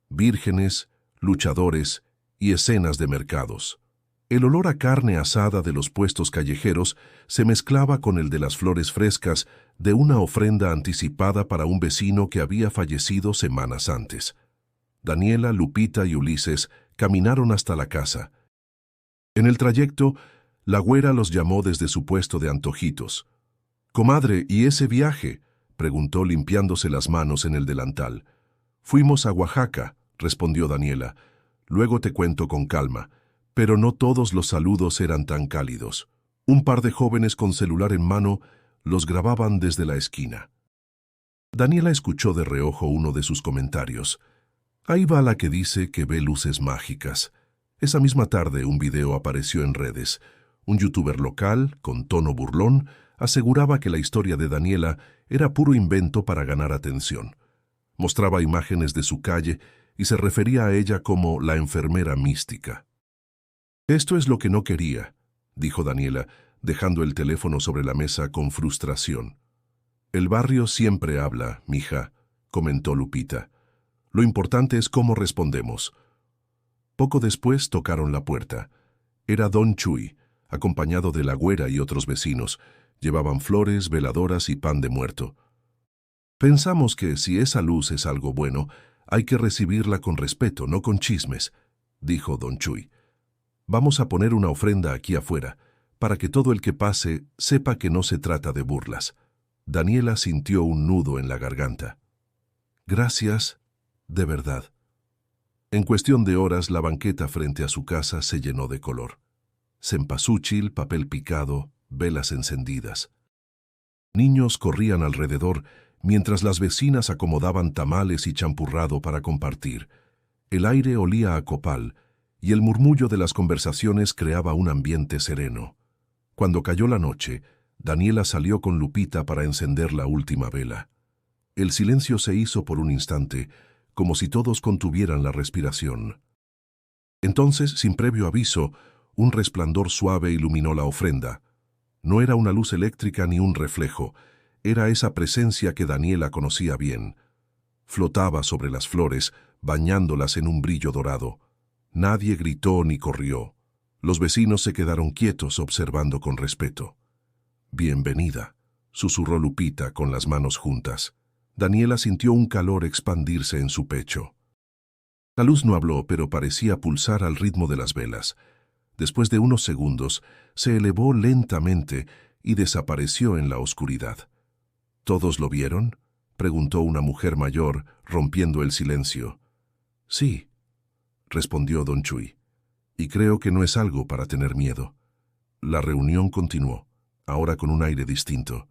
vírgenes, luchadores y escenas de mercados. El olor a carne asada de los puestos callejeros se mezclaba con el de las flores frescas de una ofrenda anticipada para un vecino que había fallecido semanas antes. Daniela, Lupita y Ulises caminaron hasta la casa. En el trayecto, la güera los llamó desde su puesto de antojitos. «Comadre, ¿y ese viaje?», preguntó limpiándose las manos en el delantal. «Fuimos a Oaxaca», respondió Daniela. «Luego te cuento con calma». Pero no todos los saludos eran tan cálidos. Un par de jóvenes con celular en mano los grababan desde la esquina. Daniela escuchó de reojo uno de sus comentarios. «Ahí va la que dice que ve luces mágicas». Esa misma tarde un video apareció en redes. Un youtuber local, con tono burlón, aseguraba que la historia de Daniela era puro invento para ganar atención. Mostraba imágenes de su calle y se refería a ella como la enfermera mística. «Esto es lo que no quería», dijo Daniela, dejando el teléfono sobre la mesa con frustración. «El barrio siempre habla, mija», comentó Lupita. «Lo importante es cómo respondemos». Poco después tocaron la puerta. Era Don Chuy, acompañado de la güera y otros vecinos. Llevaban flores, veladoras y pan de muerto. «Pensamos que si esa luz es algo bueno, hay que recibirla con respeto, no con chismes», dijo Don Chuy. «Vamos a poner una ofrenda aquí afuera, para que todo el que pase sepa que no se trata de burlas». Daniela sintió un nudo en la garganta. «Gracias, de verdad». En cuestión de horas, la banqueta frente a su casa se llenó de color. Cempasúchil, papel picado, velas encendidas. Niños corrían alrededor, mientras las vecinas acomodaban tamales y champurrado para compartir. El aire olía a copal, y el murmullo de las conversaciones creaba un ambiente sereno. Cuando cayó la noche, Daniela salió con Lupita para encender la última vela. El silencio se hizo por un instante, como si todos contuvieran la respiración. Entonces, sin previo aviso, un resplandor suave iluminó la ofrenda. No era una luz eléctrica ni un reflejo, era esa presencia que Daniela conocía bien. Flotaba sobre las flores, bañándolas en un brillo dorado. Nadie gritó ni corrió. Los vecinos se quedaron quietos observando con respeto. «Bienvenida», susurró Lupita con las manos juntas. Daniela sintió un calor expandirse en su pecho. La luz no habló, pero parecía pulsar al ritmo de las velas. Después de unos segundos, se elevó lentamente y desapareció en la oscuridad. «¿Todos lo vieron?», preguntó una mujer mayor, rompiendo el silencio. «Sí», respondió Don Chuy, «y creo que no es algo para tener miedo». La reunión continuó, ahora con un aire distinto.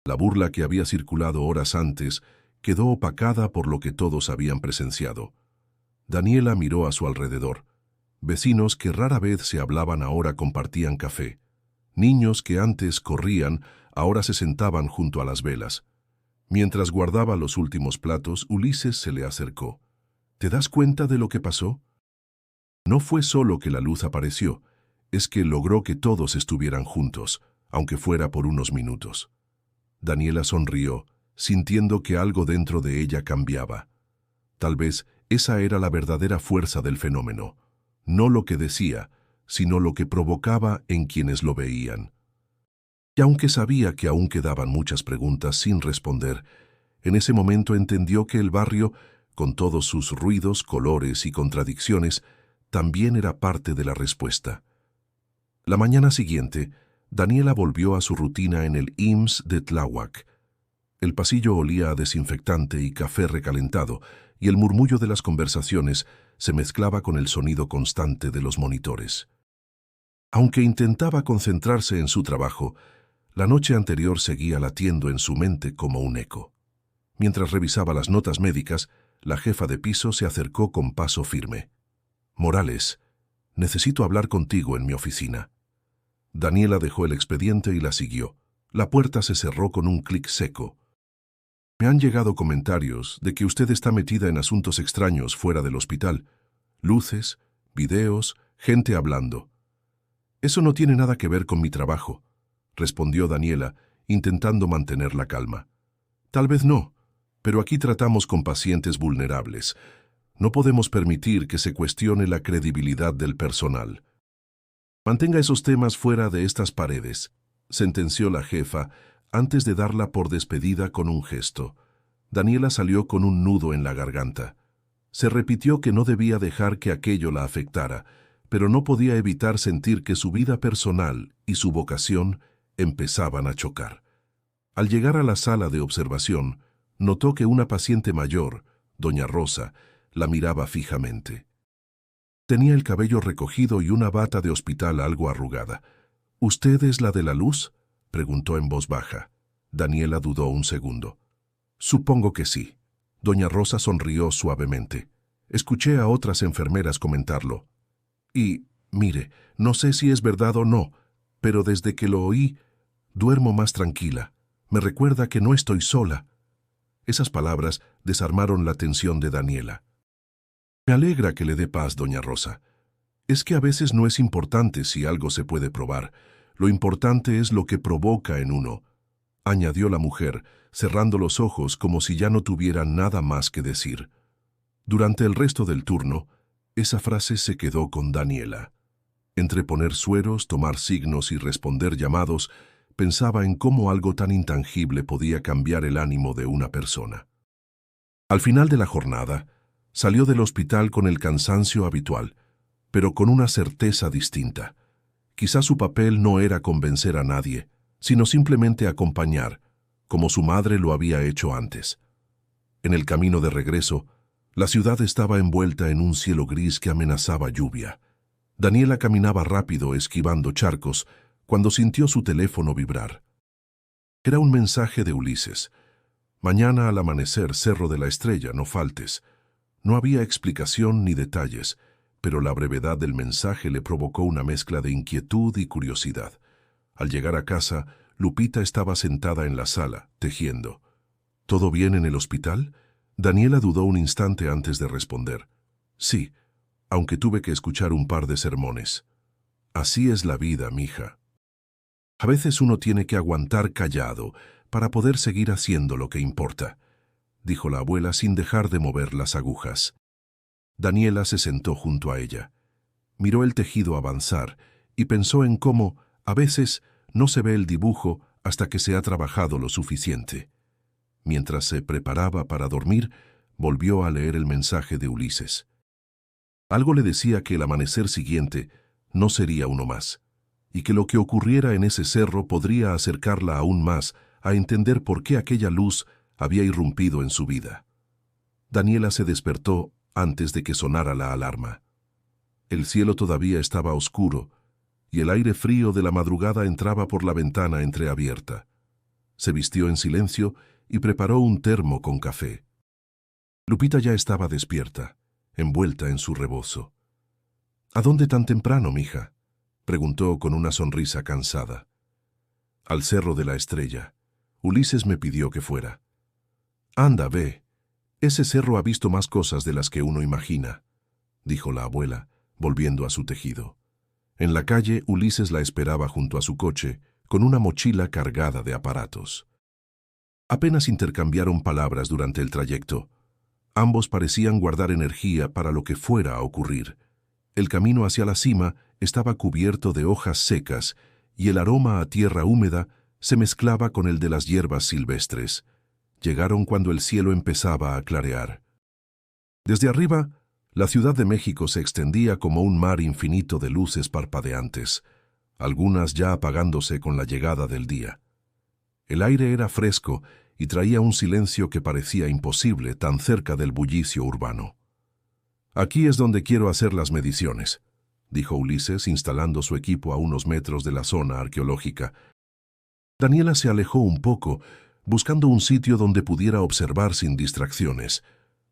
La burla que había circulado horas antes quedó opacada por lo que todos habían presenciado. Daniela miró a su alrededor. Vecinos que rara vez se hablaban ahora compartían café. Niños que antes corrían, ahora se sentaban junto a las velas. Mientras guardaba los últimos platos, Ulises se le acercó. «¿Te das cuenta de lo que pasó? No fue solo que la luz apareció, es que logró que todos estuvieran juntos, aunque fuera por unos minutos». Daniela sonrió, sintiendo que algo dentro de ella cambiaba. Tal vez esa era la verdadera fuerza del fenómeno, no lo que decía, sino lo que provocaba en quienes lo veían. Y aunque sabía que aún quedaban muchas preguntas sin responder, en ese momento entendió que el barrio, con todos sus ruidos, colores y contradicciones, también era parte de la respuesta. La mañana siguiente, Daniela volvió a su rutina en el IMSS de Tláhuac. El pasillo olía a desinfectante y café recalentado, y el murmullo de las conversaciones se mezclaba con el sonido constante de los monitores. Aunque intentaba concentrarse en su trabajo, la noche anterior seguía latiendo en su mente como un eco. Mientras revisaba las notas médicas, la jefa de piso se acercó con paso firme. «Morales, necesito hablar contigo en mi oficina». Daniela dejó el expediente y la siguió. La puerta se cerró con un clic seco. Me han llegado comentarios de que usted está metida en asuntos extraños fuera del hospital. Luces, videos, gente hablando. Eso no tiene nada que ver con mi trabajo, respondió Daniela, intentando mantener la calma. Tal vez no, pero aquí tratamos con pacientes vulnerables. No podemos permitir que se cuestione la credibilidad del personal. Mantenga esos temas fuera de estas paredes, sentenció la jefa antes de darla por despedida con un gesto. Daniela salió con un nudo en la garganta. Se repitió que no debía dejar que aquello la afectara, pero no podía evitar sentir que su vida personal y su vocación empezaban a chocar. Al llegar a la sala de observación, notó que una paciente mayor, doña Rosa, la miraba fijamente. Tenía el cabello recogido y una bata de hospital algo arrugada. ¿Usted es la de la luz?, preguntó en voz baja. Daniela dudó un segundo. Supongo que sí. Doña Rosa sonrió suavemente. Escuché a otras enfermeras comentarlo. Y, mire, no sé si es verdad o no, pero desde que lo oí, duermo más tranquila. Me recuerda que no estoy sola. Esas palabras desarmaron la tensión de Daniela. Me alegra que le dé paz, doña Rosa. Es que a veces no es importante si algo se puede probar. Lo importante es lo que provoca en uno, añadió la mujer, cerrando los ojos como si ya no tuviera nada más que decir. Durante el resto del turno, esa frase se quedó con Daniela. Entre poner sueros, tomar signos y responder llamados, pensaba en cómo algo tan intangible podía cambiar el ánimo de una persona. Al final de la jornada, salió del hospital con el cansancio habitual, pero con una certeza distinta. Quizá su papel no era convencer a nadie, sino simplemente acompañar, como su madre lo había hecho antes. En el camino de regreso, la ciudad estaba envuelta en un cielo gris que amenazaba lluvia. Daniela caminaba rápido, esquivando charcos, cuando sintió su teléfono vibrar. Era un mensaje de Ulises. Mañana al amanecer, Cerro de la Estrella, no faltes. No había explicación ni detalles, pero la brevedad del mensaje le provocó una mezcla de inquietud y curiosidad. Al llegar a casa, Lupita estaba sentada en la sala, tejiendo. ¿Todo bien en el hospital? Daniela dudó un instante antes de responder. Sí, aunque tuve que escuchar un par de sermones. Así es la vida, mija. A veces uno tiene que aguantar callado para poder seguir haciendo lo que importa, dijo la abuela sin dejar de mover las agujas. Daniela se sentó junto a ella. Miró el tejido avanzar y pensó en cómo, a veces, no se ve el dibujo hasta que se ha trabajado lo suficiente. Mientras se preparaba para dormir, volvió a leer el mensaje de Ulises. Algo le decía que el amanecer siguiente no sería uno más, y que lo que ocurriera en ese cerro podría acercarla aún más a entender por qué aquella luz había irrumpido en su vida. Daniela se despertó antes de que sonara la alarma. El cielo todavía estaba oscuro, y el aire frío de la madrugada entraba por la ventana entreabierta. Se vistió en silencio y preparó un termo con café. Lupita ya estaba despierta, envuelta en su rebozo. —¿A dónde tan temprano, mija? —preguntó con una sonrisa cansada. —Al Cerro de la Estrella. Ulises me pidió que fuera. —Anda, ve. Ese cerro ha visto más cosas de las que uno imagina —dijo la abuela, volviendo a su tejido. En la calle, Ulises la esperaba junto a su coche, con una mochila cargada de aparatos. Apenas intercambiaron palabras durante el trayecto. Ambos parecían guardar energía para lo que fuera a ocurrir. El camino hacia la cima estaba cubierto de hojas secas y el aroma a tierra húmeda se mezclaba con el de las hierbas silvestres. Llegaron cuando el cielo empezaba a clarear. Desde arriba, la Ciudad de México se extendía como un mar infinito de luces parpadeantes, algunas ya apagándose con la llegada del día. El aire era fresco y traía un silencio que parecía imposible tan cerca del bullicio urbano. «Aquí es donde quiero hacer las mediciones», dijo Ulises, instalando su equipo a unos metros de la zona arqueológica. Daniela se alejó un poco, buscando un sitio donde pudiera observar sin distracciones.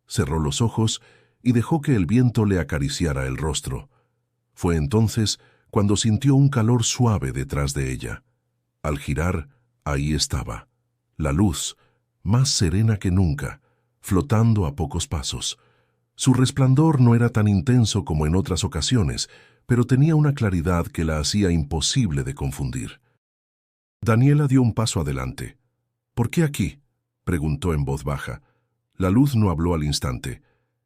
Cerró los ojos y dejó que el viento le acariciara el rostro. Fue entonces cuando sintió un calor suave detrás de ella. Al girar, ahí estaba, la luz, más serena que nunca, flotando a pocos pasos. Su resplandor no era tan intenso como en otras ocasiones, pero tenía una claridad que la hacía imposible de confundir. Daniela dio un paso adelante. «¿Por qué aquí?», preguntó en voz baja. La luz no habló al instante.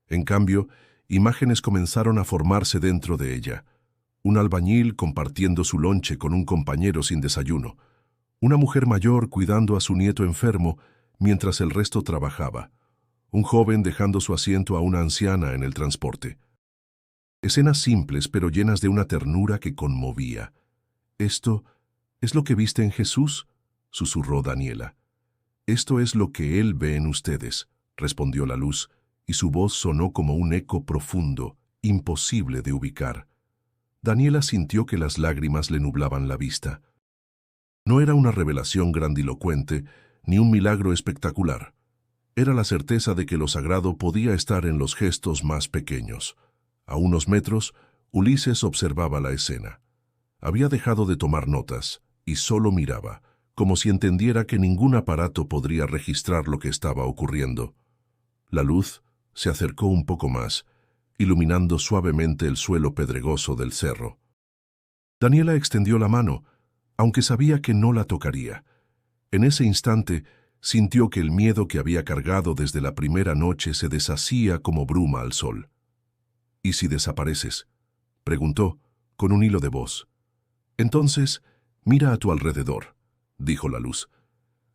En cambio, imágenes comenzaron a formarse dentro de ella. Un albañil compartiendo su lonche con un compañero sin desayuno. Una mujer mayor cuidando a su nieto enfermo mientras el resto trabajaba. Un joven dejando su asiento a una anciana en el transporte. Escenas simples pero llenas de una ternura que conmovía. «¿Esto es lo que viste en Jesús?», susurró Daniela. «Esto es lo que Él ve en ustedes», respondió la luz, y su voz sonó como un eco profundo, imposible de ubicar. Daniela sintió que las lágrimas le nublaban la vista. No era una revelación grandilocuente, ni un milagro espectacular. Era la certeza de que lo sagrado podía estar en los gestos más pequeños. A unos metros, Ulises observaba la escena. Había dejado de tomar notas, y solo miraba, como si entendiera que ningún aparato podría registrar lo que estaba ocurriendo. La luz se acercó un poco más, iluminando suavemente el suelo pedregoso del cerro. Daniela extendió la mano, aunque sabía que no la tocaría. En ese instante, sintió que el miedo que había cargado desde la primera noche se deshacía como bruma al sol. «¿Y si desapareces?», preguntó, con un hilo de voz. «Entonces, mira a tu alrededor», dijo la luz.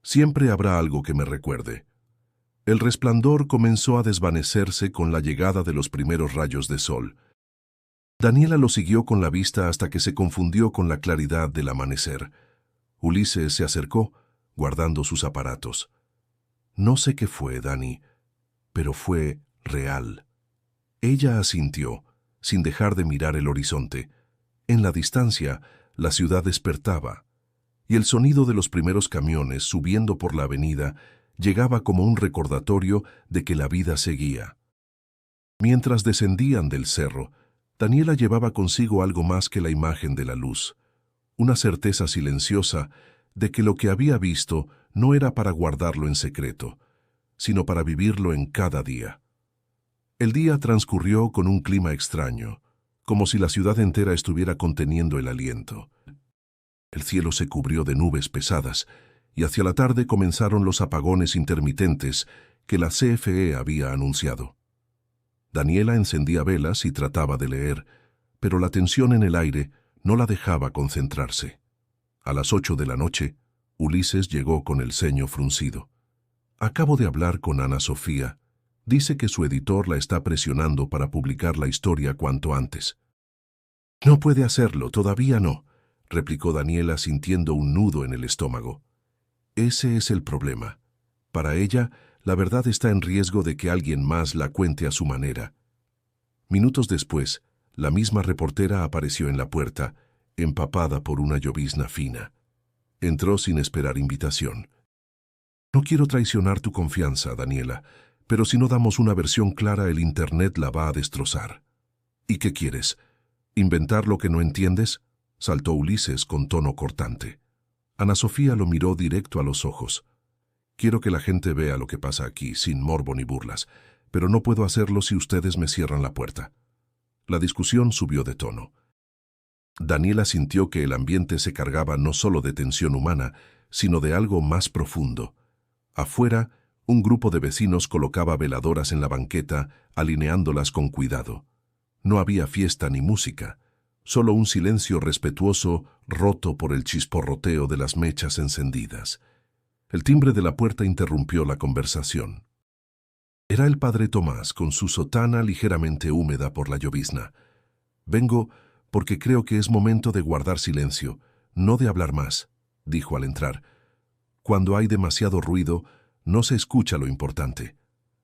«Siempre habrá algo que me recuerde». El resplandor comenzó a desvanecerse con la llegada de los primeros rayos de sol. Daniela lo siguió con la vista hasta que se confundió con la claridad del amanecer. Ulises se acercó, guardando sus aparatos. «No sé qué fue, Dani, pero fue real». Ella asintió, sin dejar de mirar el horizonte. En la distancia, la ciudad despertaba, y el sonido de los primeros camiones subiendo por la avenida llegaba como un recordatorio de que la vida seguía. Mientras descendían del cerro, Daniela llevaba consigo algo más que la imagen de la luz, una certeza silenciosa de que lo que había visto no era para guardarlo en secreto, sino para vivirlo en cada día. El día transcurrió con un clima extraño, como si la ciudad entera estuviera conteniendo el aliento. El cielo se cubrió de nubes pesadas, y hacia la tarde comenzaron los apagones intermitentes que la CFE había anunciado. Daniela encendía velas y trataba de leer, pero la tensión en el aire no la dejaba concentrarse. A las 8 de la noche, Ulises llegó con el ceño fruncido. «Acabo de hablar con Ana Sofía. Dice que su editor la está presionando para publicar la historia cuanto antes». «No puede hacerlo, todavía no», replicó Daniela sintiendo un nudo en el estómago. «Ese es el problema. Para ella, la verdad está en riesgo de que alguien más la cuente a su manera». Minutos después, la misma reportera apareció en la puerta, empapada por una llovizna fina. Entró sin esperar invitación. «No quiero traicionar tu confianza, Daniela, pero si no damos una versión clara, el Internet la va a destrozar». «¿Y qué quieres? ¿Inventar lo que no entiendes?», saltó Ulises con tono cortante. Ana Sofía lo miró directo a los ojos. «Quiero que la gente vea lo que pasa aquí, sin morbo ni burlas, pero no puedo hacerlo si ustedes me cierran la puerta». La discusión subió de tono. Daniela sintió que el ambiente se cargaba no solo de tensión humana, sino de algo más profundo. Afuera, un grupo de vecinos colocaba veladoras en la banqueta, alineándolas con cuidado. No había fiesta ni música, solo un silencio respetuoso roto por el chisporroteo de las mechas encendidas. El timbre de la puerta interrumpió la conversación. Era el padre Tomás, con su sotana ligeramente húmeda por la llovizna. «Vengo porque creo que es momento de guardar silencio, no de hablar más», dijo al entrar. «Cuando hay demasiado ruido, no se escucha lo importante».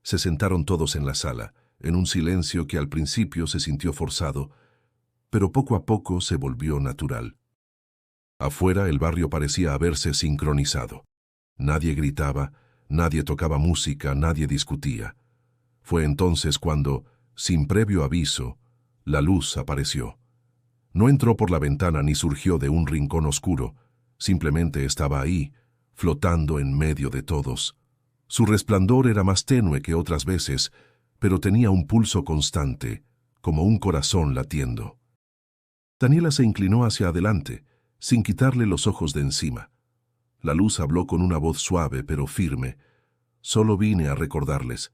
Se sentaron todos en la sala, en un silencio que al principio se sintió forzado, pero poco a poco se volvió natural. Afuera el barrio parecía haberse sincronizado. Nadie gritaba, nadie tocaba música, nadie discutía. Fue entonces cuando, sin previo aviso, la luz apareció. No entró por la ventana ni surgió de un rincón oscuro. Simplemente estaba ahí, flotando en medio de todos. Su resplandor era más tenue que otras veces, pero tenía un pulso constante, como un corazón latiendo. Daniela se inclinó hacia adelante, sin quitarle los ojos de encima. La luz habló con una voz suave pero firme. Solo vine a recordarles.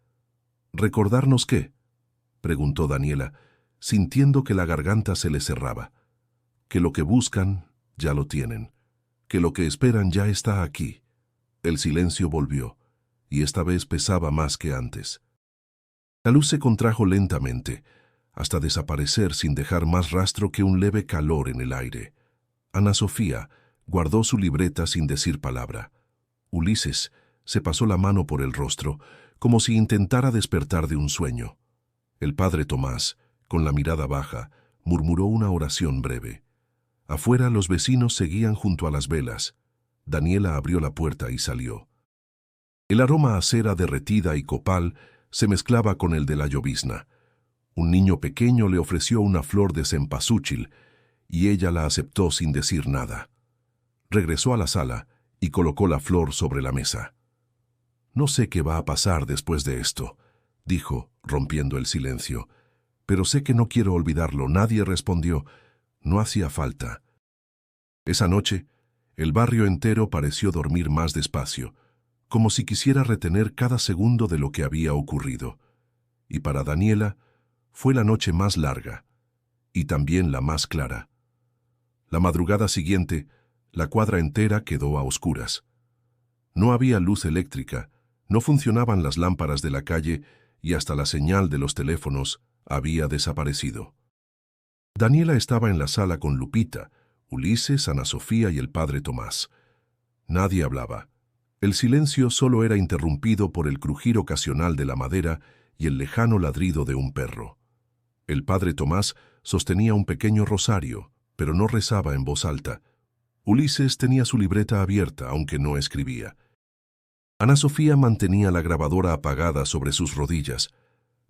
¿Recordarnos qué?, preguntó Daniela, sintiendo que la garganta se le cerraba. Que lo que buscan ya lo tienen, que lo que esperan ya está aquí. El silencio volvió, y esta vez pesaba más que antes. La luz se contrajo lentamente, hasta desaparecer sin dejar más rastro que un leve calor en el aire. Ana Sofía guardó su libreta sin decir palabra. Ulises se pasó la mano por el rostro, como si intentara despertar de un sueño. El padre Tomás, con la mirada baja, murmuró una oración breve. Afuera los vecinos seguían junto a las velas. Daniela abrió la puerta y salió. El aroma a cera derretida y copal se mezclaba con el de la llovizna. Un niño pequeño le ofreció una flor de cempasúchil y ella la aceptó sin decir nada. Regresó a la sala y colocó la flor sobre la mesa. «No sé qué va a pasar después de esto», dijo, rompiendo el silencio. «Pero sé que no quiero olvidarlo». Nadie respondió. No hacía falta. Esa noche, el barrio entero pareció dormir más despacio, como si quisiera retener cada segundo de lo que había ocurrido. Y para Daniela, fue la noche más larga, y también la más clara. La madrugada siguiente, la cuadra entera quedó a oscuras. No había luz eléctrica, no funcionaban las lámparas de la calle y hasta la señal de los teléfonos había desaparecido. Daniela estaba en la sala con Lupita, Ulises, Ana Sofía y el padre Tomás. Nadie hablaba. El silencio solo era interrumpido por el crujir ocasional de la madera y el lejano ladrido de un perro. El padre Tomás sostenía un pequeño rosario, pero no rezaba en voz alta. Ulises tenía su libreta abierta, aunque no escribía. Ana Sofía mantenía la grabadora apagada sobre sus rodillas,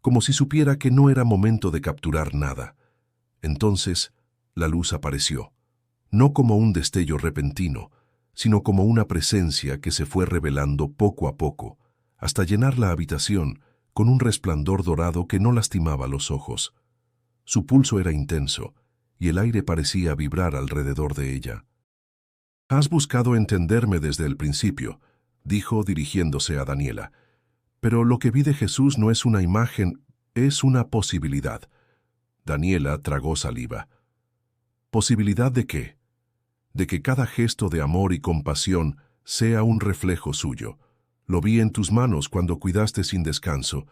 como si supiera que no era momento de capturar nada. Entonces, la luz apareció, no como un destello repentino, sino como una presencia que se fue revelando poco a poco, hasta llenar la habitación con un resplandor dorado que no lastimaba los ojos. Su pulso era intenso, y el aire parecía vibrar alrededor de ella. «Has buscado entenderme desde el principio», dijo dirigiéndose a Daniela. «Pero lo que vi de Jesús no es una imagen, es una posibilidad». Daniela tragó saliva. ¿Posibilidad de qué? De que cada gesto de amor y compasión sea un reflejo suyo. Lo vi en tus manos cuando cuidaste sin descanso.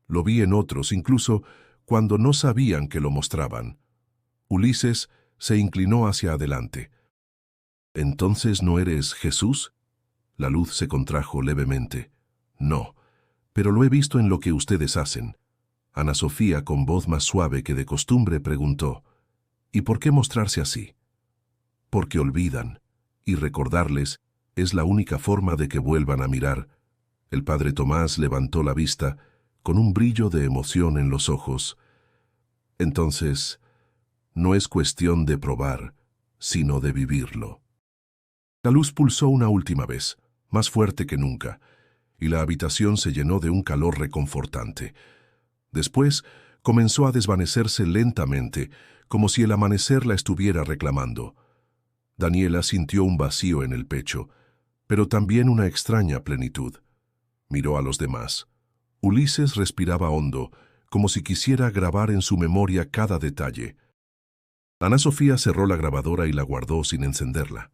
Lo vi en otros, incluso cuando no sabían que lo mostraban. Ulises se inclinó hacia adelante. «¿Entonces no eres Jesús?» La luz se contrajo levemente. «No, pero lo he visto en lo que ustedes hacen». Ana Sofía, con voz más suave que de costumbre, preguntó, «¿Y por qué mostrarse así?» «Porque olvidan, y recordarles es la única forma de que vuelvan a mirar». El padre Tomás levantó la vista, con un brillo de emoción en los ojos. «Entonces, no es cuestión de probar, sino de vivirlo». La luz pulsó una última vez, más fuerte que nunca, y la habitación se llenó de un calor reconfortante. Después comenzó a desvanecerse lentamente, como si el amanecer la estuviera reclamando. Daniela sintió un vacío en el pecho, pero también una extraña plenitud. Miró a los demás. Ulises respiraba hondo, como si quisiera grabar en su memoria cada detalle. Ana Sofía cerró la grabadora y la guardó sin encenderla.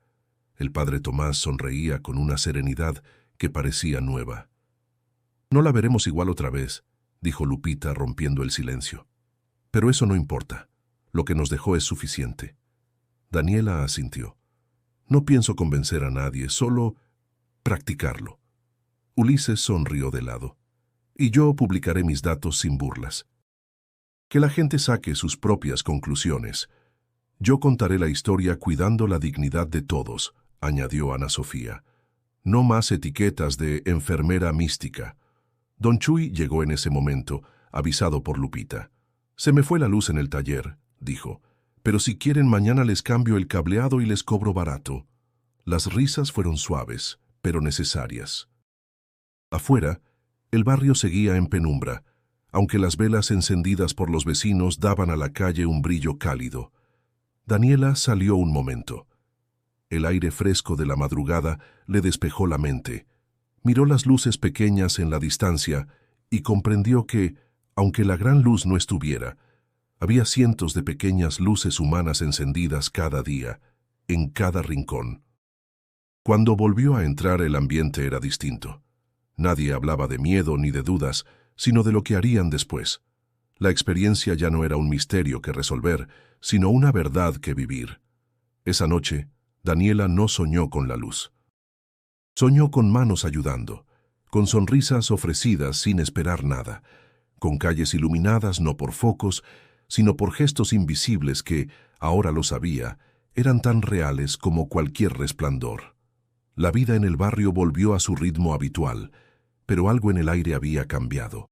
El padre Tomás sonreía con una serenidad que parecía nueva. «No la veremos igual otra vez», dijo Lupita rompiendo el silencio. «Pero eso no importa. Lo que nos dejó es suficiente». Daniela asintió. «No pienso convencer a nadie, solo practicarlo». Ulises sonrió de lado. «Y yo publicaré mis datos sin burlas. Que la gente saque sus propias conclusiones. Yo contaré la historia cuidando la dignidad de todos», añadió Ana Sofía. «No más etiquetas de enfermera mística». Don Chuy llegó en ese momento, avisado por Lupita. «Se me fue la luz en el taller», dijo, Pero si quieren, mañana les cambio el cableado y les cobro barato. Las risas fueron suaves, pero necesarias. Afuera, el barrio seguía en penumbra, aunque las velas encendidas por los vecinos daban a la calle un brillo cálido. Daniela salió un momento. El aire fresco de la madrugada le despejó la mente. Miró las luces pequeñas en la distancia y comprendió que, aunque la gran luz no estuviera, había cientos de pequeñas luces humanas encendidas cada día, en cada rincón. Cuando volvió a entrar, el ambiente era distinto. Nadie hablaba de miedo ni de dudas, sino de lo que harían después. La experiencia ya no era un misterio que resolver, sino una verdad que vivir. Esa noche, Daniela no soñó con la luz. Soñó con manos ayudando, con sonrisas ofrecidas sin esperar nada, con calles iluminadas no por focos, sino por gestos invisibles que, ahora lo sabía, eran tan reales como cualquier resplandor. La vida en el barrio volvió a su ritmo habitual, pero algo en el aire había cambiado.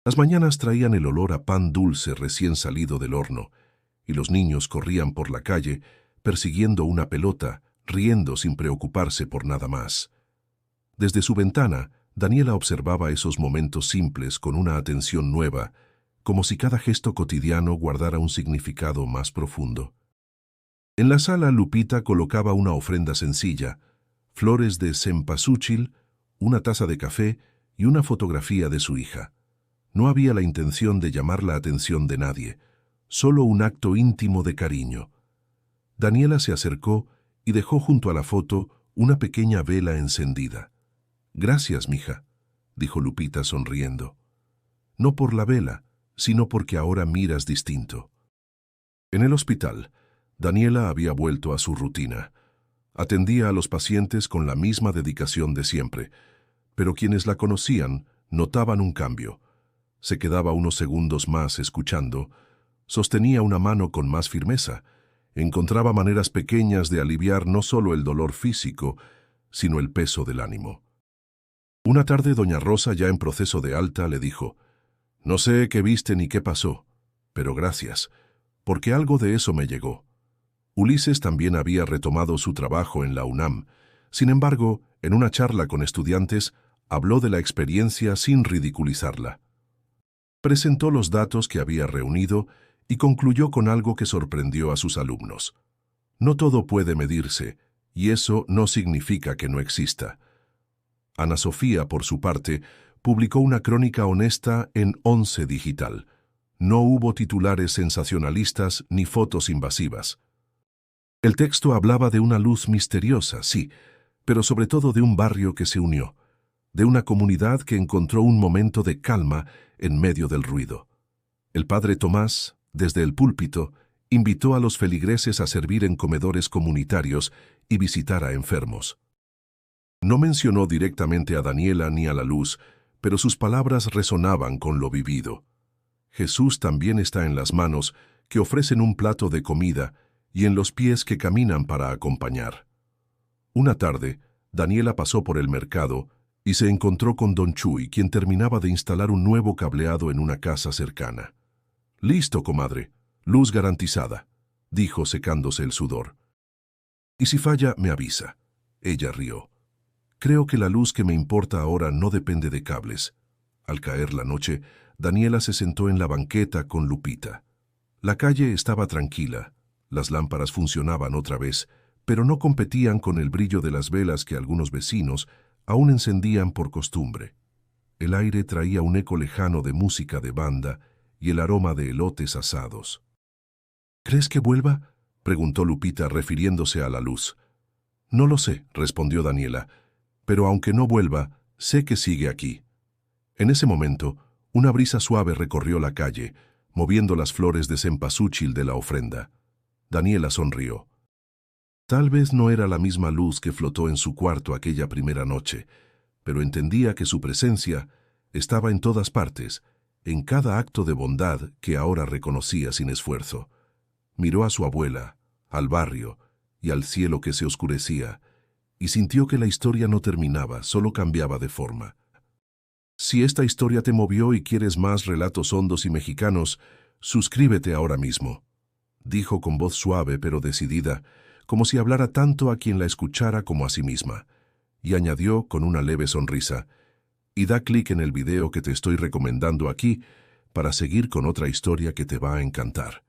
Las mañanas traían el olor a pan dulce recién salido del horno, y los niños corrían por la calle, persiguiendo una pelota, riendo sin preocuparse por nada más. Desde su ventana, Daniela observaba esos momentos simples con una atención nueva, como si cada gesto cotidiano guardara un significado más profundo. En la sala, Lupita colocaba una ofrenda sencilla, flores de cempasúchil, una taza de café y una fotografía de su hija. No había la intención de llamar la atención de nadie, solo un acto íntimo de cariño. Daniela se acercó y dejó junto a la foto una pequeña vela encendida. «Gracias, mija», dijo Lupita sonriendo. «No por la vela, sino porque ahora miras distinto». En el hospital, Daniela había vuelto a su rutina. Atendía a los pacientes con la misma dedicación de siempre, pero quienes la conocían notaban un cambio. Se quedaba unos segundos más escuchando, sostenía una mano con más firmeza, encontraba maneras pequeñas de aliviar no solo el dolor físico, sino el peso del ánimo. Una tarde, doña Rosa, ya en proceso de alta, le dijo: «No sé qué viste ni qué pasó, pero gracias, porque algo de eso me llegó». Ulises también había retomado su trabajo en la UNAM. Sin embargo, en una charla con estudiantes, habló de la experiencia sin ridiculizarla. Presentó los datos que había reunido y concluyó con algo que sorprendió a sus alumnos. No todo puede medirse, y eso no significa que no exista. Ana Sofía, por su parte, publicó una crónica honesta en Once Digital. No hubo titulares sensacionalistas ni fotos invasivas. El texto hablaba de una luz misteriosa, sí, pero sobre todo de un barrio que se unió, de una comunidad que encontró un momento de calma en medio del ruido. El padre Tomás, desde el púlpito, invitó a los feligreses a servir en comedores comunitarios y visitar a enfermos. No mencionó directamente a Daniela ni a la luz, pero sus palabras resonaban con lo vivido. Jesús también está en las manos que ofrecen un plato de comida y en los pies que caminan para acompañar. Una tarde, Daniela pasó por el mercado y se encontró con don Chuy, quien terminaba de instalar un nuevo cableado en una casa cercana. «Listo, comadre, luz garantizada», dijo secándose el sudor. «Y si falla, me avisa». Ella rió. «Creo que la luz que me importa ahora no depende de cables». Al caer la noche, Daniela se sentó en la banqueta con Lupita. La calle estaba tranquila, las lámparas funcionaban otra vez, pero no competían con el brillo de las velas que algunos vecinos aún encendían por costumbre. El aire traía un eco lejano de música de banda y el aroma de elotes asados. «¿Crees que vuelva?», preguntó Lupita refiriéndose a la luz. «No lo sé», respondió Daniela, «pero aunque no vuelva, sé que sigue aquí». En ese momento, una brisa suave recorrió la calle, moviendo las flores de cempasúchil de la ofrenda. Daniela sonrió. Tal vez no era la misma luz que flotó en su cuarto aquella primera noche, pero entendía que su presencia estaba en todas partes, en cada acto de bondad que ahora reconocía sin esfuerzo. Miró a su abuela, al barrio y al cielo que se oscurecía, y sintió que la historia no terminaba, solo cambiaba de forma. Si esta historia te movió y quieres más relatos hondos y mexicanos, suscríbete ahora mismo. dijo con voz suave pero decidida, como si hablara tanto a quien la escuchara como a sí misma. Y añadió con una leve sonrisa, y da clic en el video que te estoy recomendando aquí para seguir con otra historia que te va a encantar.